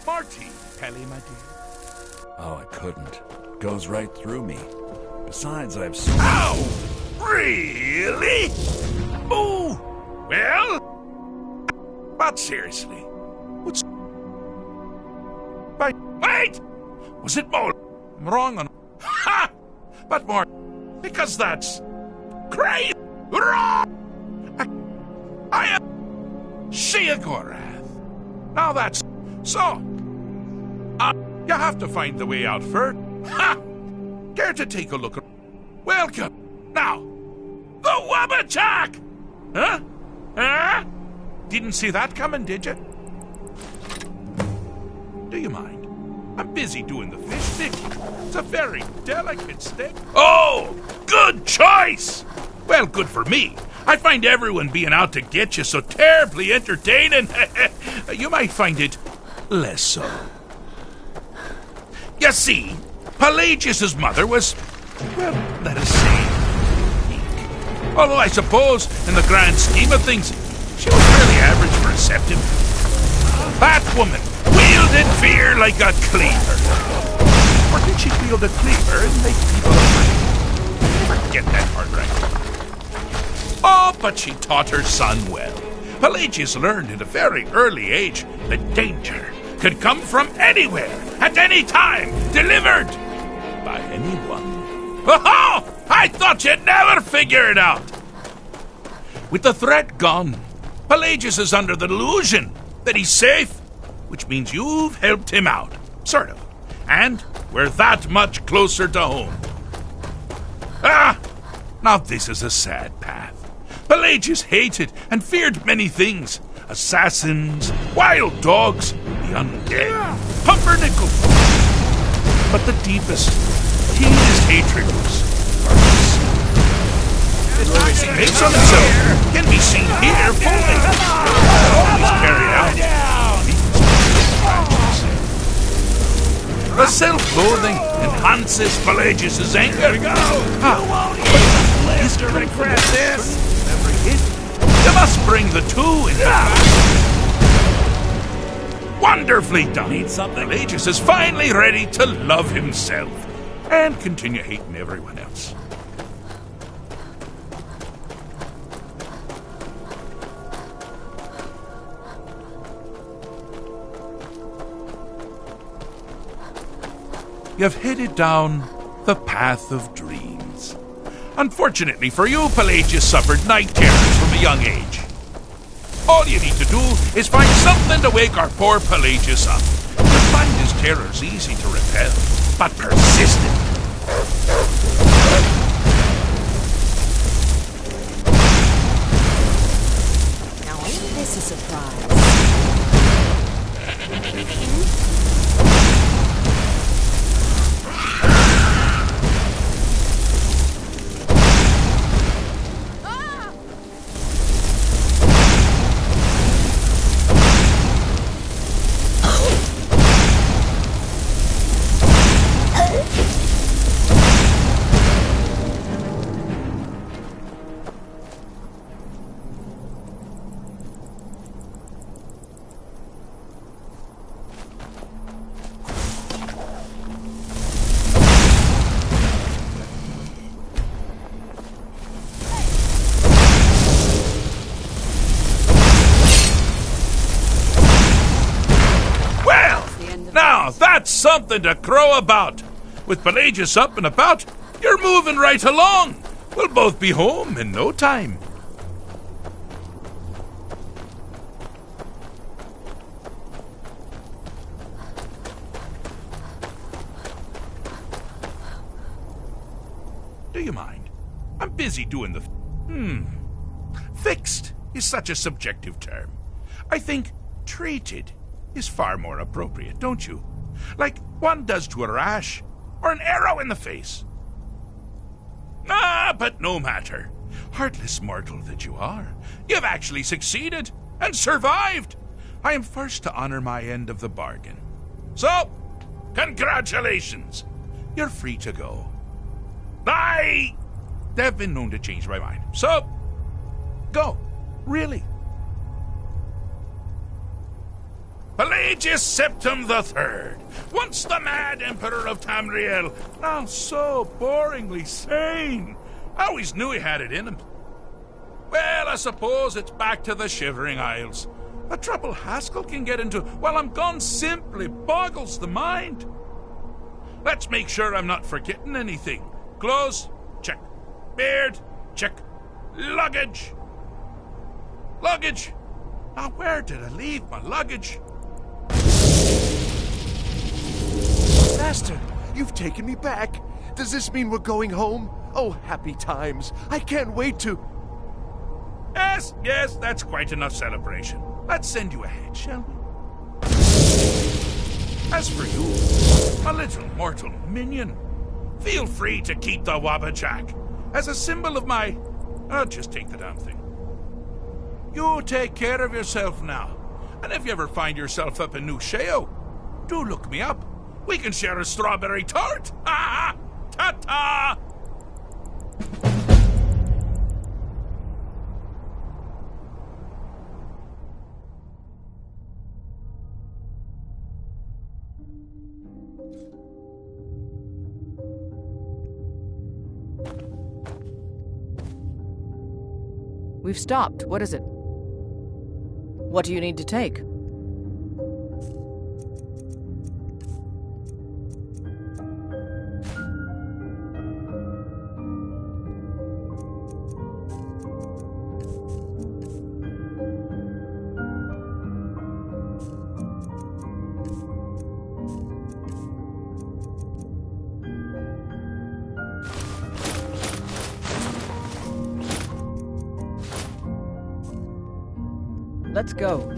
Marty, Pelly, my dear. Oh, I couldn't. Goes right through me. Besides, I've so... Ow! Really? Oh! Well? But seriously, what's... Wait! Was it more? I'm wrong on... Ha! But more... Because that's... crazy! Wrong! I am... Sheagorath. Now that's... So... you have to find the way out first. Ha! Care to take a look at... Welcome. Now, the Wabachak! Huh? Huh? Didn't see that coming, did you? Do you mind? I'm busy doing the fish stick. It's a very delicate stick. Oh, good choice! Well, good for me. I find everyone being out to get you so terribly entertaining. You might find it less so. You see, Pelagius' mother was, well, let us say, weak. Although I suppose, in the grand scheme of things, she was fairly average for a septim. That woman wielded fear like a cleaver. Or did she wield a cleaver and make people afraid? Forget that part right. Oh, but she taught her son well. Pelagius learned at a very early age that danger could come from anywhere, at any time, delivered by anyone. Oh! I thought you'd never figure it out! With the threat gone, Pelagius is under the delusion that he's safe, which means you've helped him out, sort of. And we're that much closer to home. Ah! Now this is a sad path. Pelagius hated and feared many things. Assassins, wild dogs, the undead, pumpernickel. But the deepest, keenest hatred was for himself. The price he makes on himself can be seen here fully. Always carried out. The self-loathing enhances Pelagius' anger. Here we go. To regret this. Every hit. You must bring the two in balance. One Wonderfully done. Need something? Pelagius is finally ready to love himself and continue hating everyone else. You've headed down the path of dreams. Unfortunately for you, Pelagius suffered night terrors from a young age. All you need to do is find something to wake our poor Pelagius up. You'll find his terrors easy to repel, but persistent. Now ain't this a surprise? Now, that's something to crow about. With Pelagius up and about, you're moving right along. We'll both be home in no time. Do you mind? I'm busy doing the... Fixed is such a subjective term. I think treated is far more appropriate, don't you? Like one does to a rash or an arrow in the face. But no matter. Heartless mortal that you are, you've actually succeeded and survived. I am first to honor my end of the bargain. So, congratulations. You're free to go. They've been known to change my mind. So, go. Really. Pelagius Septim III, once the mad Emperor of Tamriel, now so boringly sane. I always knew he had it in him. Well, I suppose it's back to the Shivering Isles. The trouble Haskell can get into while I'm gone simply boggles the mind. Let's make sure I'm not forgetting anything. Clothes, check. Beard, check. Luggage. Luggage. Now, where did I leave my luggage? Master, you've taken me back. Does this mean we're going home? Oh, happy times. I can't wait to... Yes, that's quite enough celebration. Let's send you ahead, shall we? As for you, a little mortal minion, feel free to keep the Wabbajack as a symbol of my... I'll just take the damn thing. You take care of yourself now. And if you ever find yourself up in New Sheo, do look me up. We can share a strawberry tart. Ha ha! Ta-ta! We've stopped. What is it? What do you need to take? Let's go.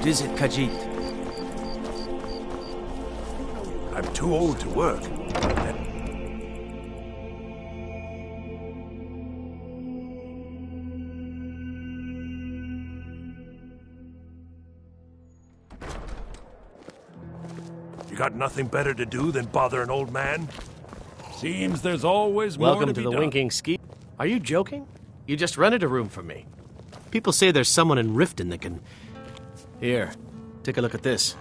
What is it, Khajiit? I'm too old to work. You got nothing better to do than bother an old man? Seems there's always more Welcome to to be the done. Winking Ski. Are you joking? You just rented a room for me. People say there's someone in Riften that can... Here, take a look at this.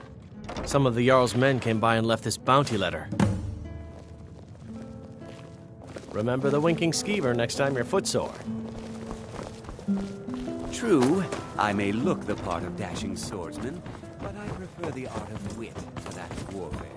Some of the Jarl's men came by and left this bounty letter. Remember the Winking Skeever next time you're footsore. True, I may look the part of dashing swordsman, but I prefer the art of wit to that of warfare.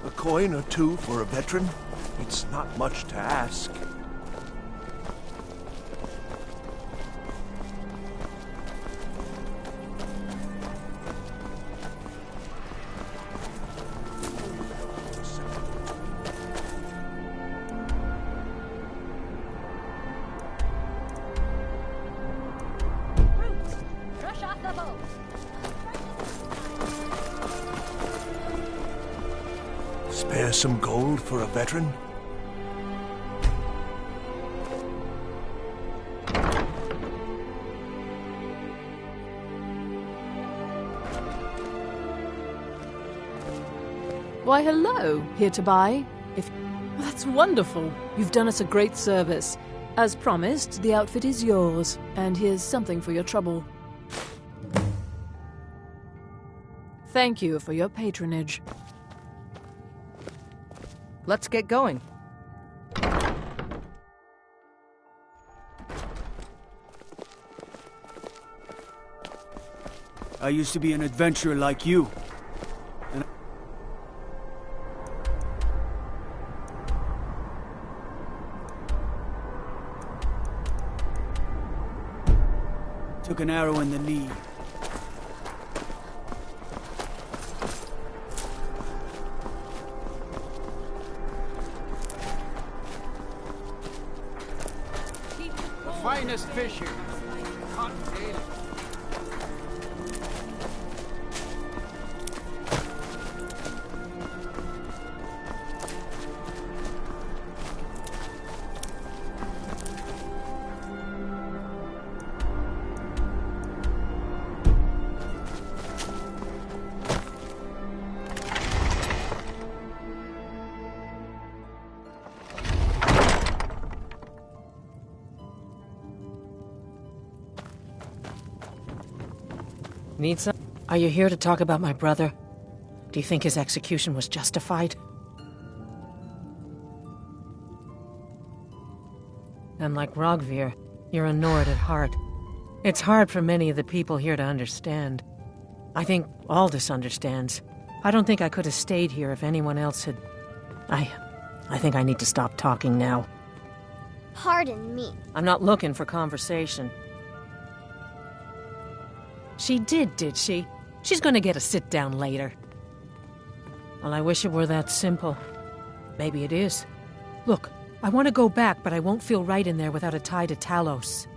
A coin or two for a veteran? It's not much to ask. Rush off the boat. Spare some gold for a veteran? Why, hello. Here to buy? If that's wonderful. You've done us a great service. As promised, the outfit is yours, and here's something for your trouble. Thank you for your patronage. Let's get going. I used to be an adventurer like you. And took an arrow in the knee. The finest fish here. Caught daily. Need some? Are you here to talk about my brother? Do you think his execution was justified? And like Rogvir, you're a Nord at heart. It's hard for many of the people here to understand. I think Aldous understands. I don't think I could have stayed here if anyone else had... I think I need to stop talking now. Pardon me. I'm not looking for conversation. She did she? She's gonna get a sit-down later. Well, I wish it were that simple. Maybe it is. Look, I want to go back, but I won't feel right in there without a tie to Talos.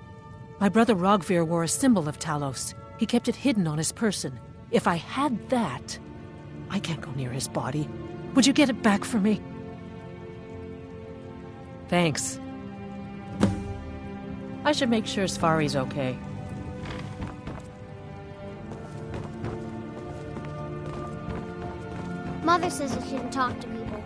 My brother Rogvir wore a symbol of Talos. He kept it hidden on his person. If I had that... I can't go near his body. Would you get it back for me? Thanks. I should make sure Sfari's okay. Mother says I shouldn't talk to people.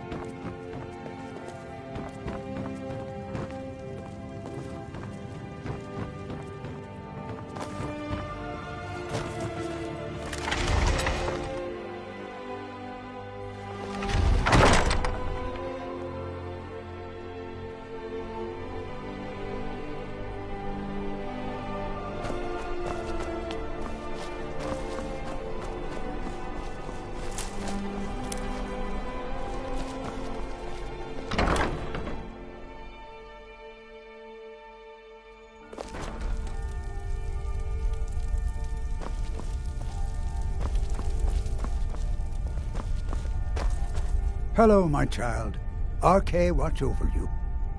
Hello, my child. RK watch over you.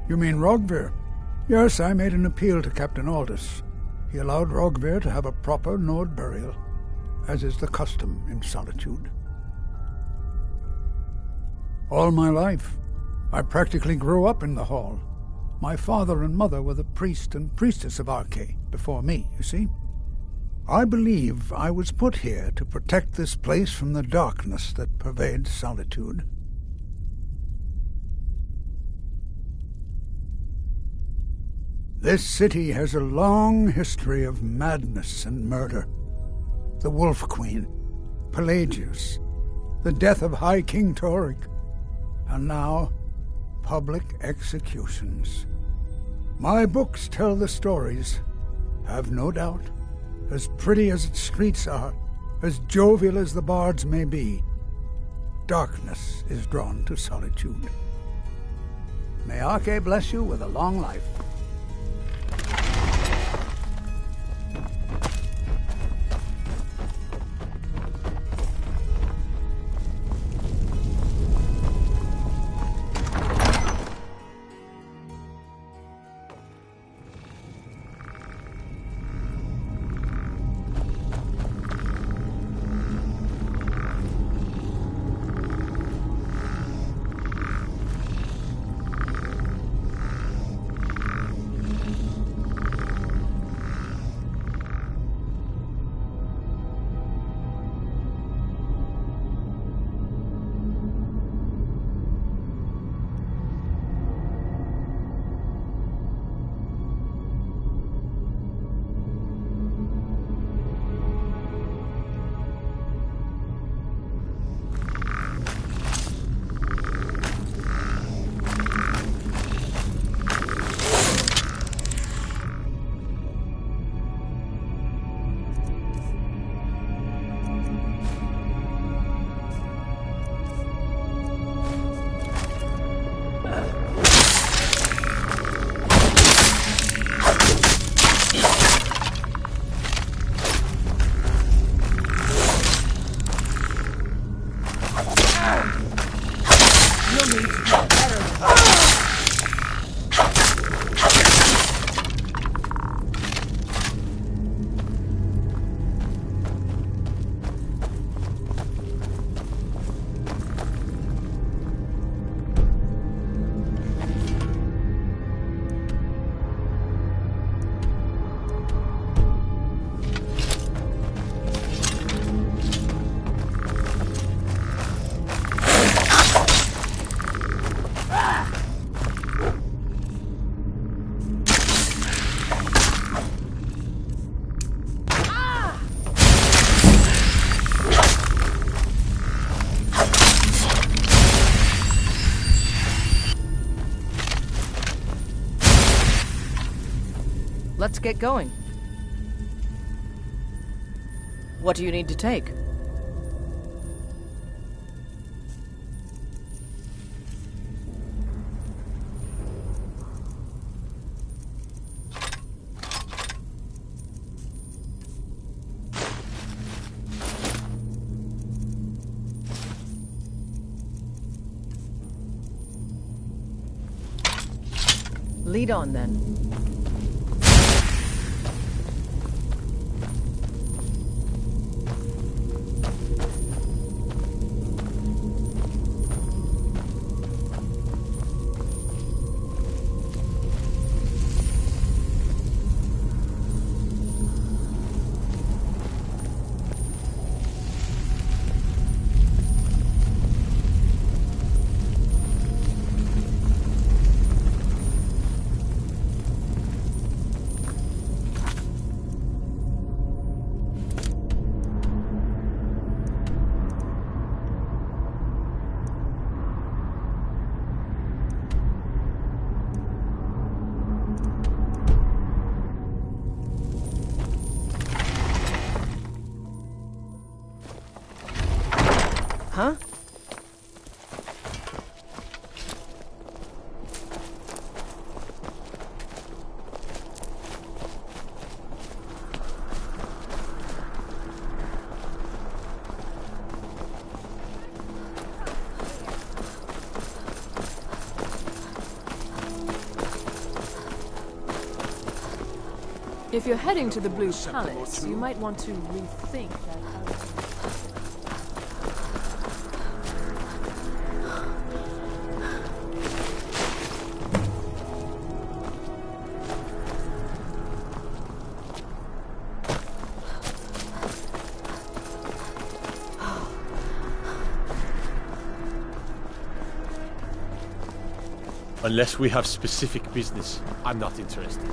You mean Rogvir? Yes, I made an appeal to Captain Aldous. He allowed Rogvir to have a proper Nord burial, as is the custom in Solitude. All my life, I practically grew up in the hall. My father and mother were the priest and priestess of RK before me, you see. I believe I was put here to protect this place from the darkness that pervades Solitude. This city has a long history of madness and murder. The Wolf Queen, Pelagius, the death of High King Toric, and now public executions. My books tell the stories, have no doubt. As pretty as its streets are, as jovial as the bards may be, darkness is drawn to Solitude. May Arche bless you with a long life. Let's get going. What do you need to take? Lead on, then. Huh? If you're heading to the Blue Palace, you might want to rethink that. Unless we have specific business, I'm not interested.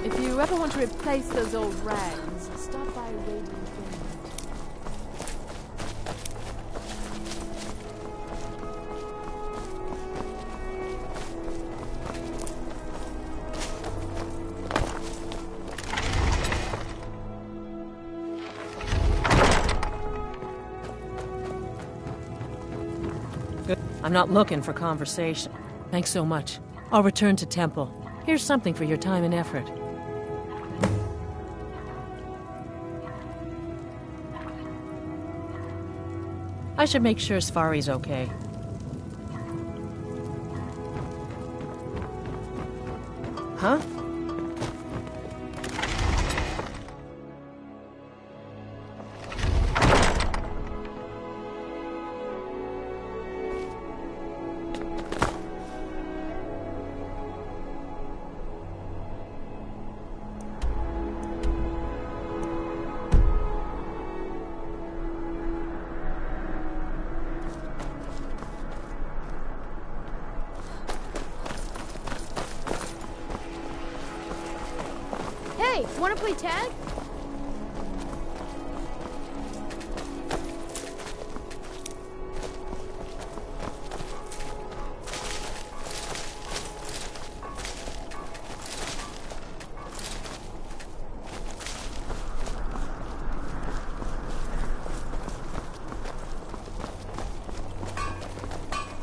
If you ever want to replace those old rags, stop by Radiant Inn. Good. I'm not looking for conversation. Thanks so much. I'll return to Temple. Here's something for your time and effort. I should make sure Sfari's okay. Huh? Hey, wanna play tag?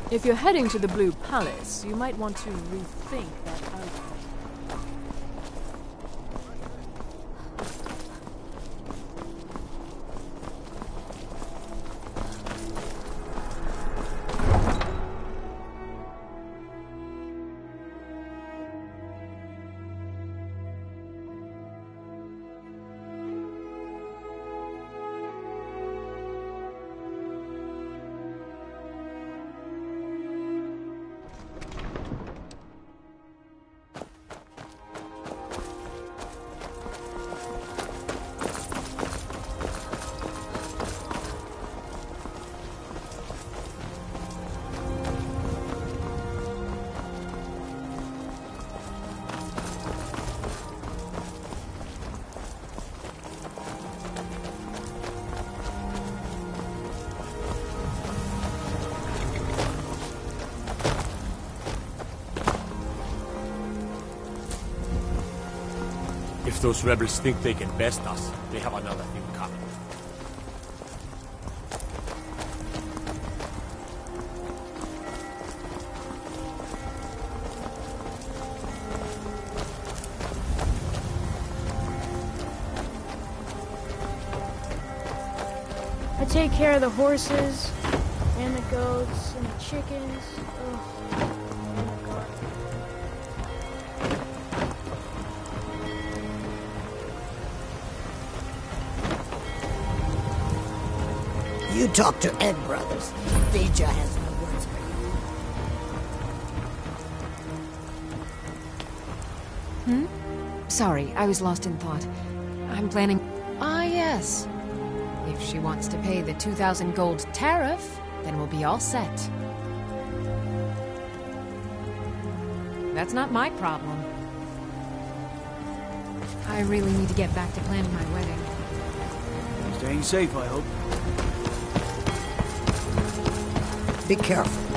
If you're heading to the Blue Palace, you might want to rethink that outfit. If those rebels think they can best us, they have another thing coming. I take care of the horses, and the goats, and the chickens. Oh my God. You talk to Egg Brothers. Deja has no words for you. Sorry, I was lost in thought. I'm planning... Ah, yes. If she wants to pay the 2,000 gold tariff, then we'll be all set. That's not my problem. I really need to get back to planning my wedding. Staying safe, I hope. Be careful.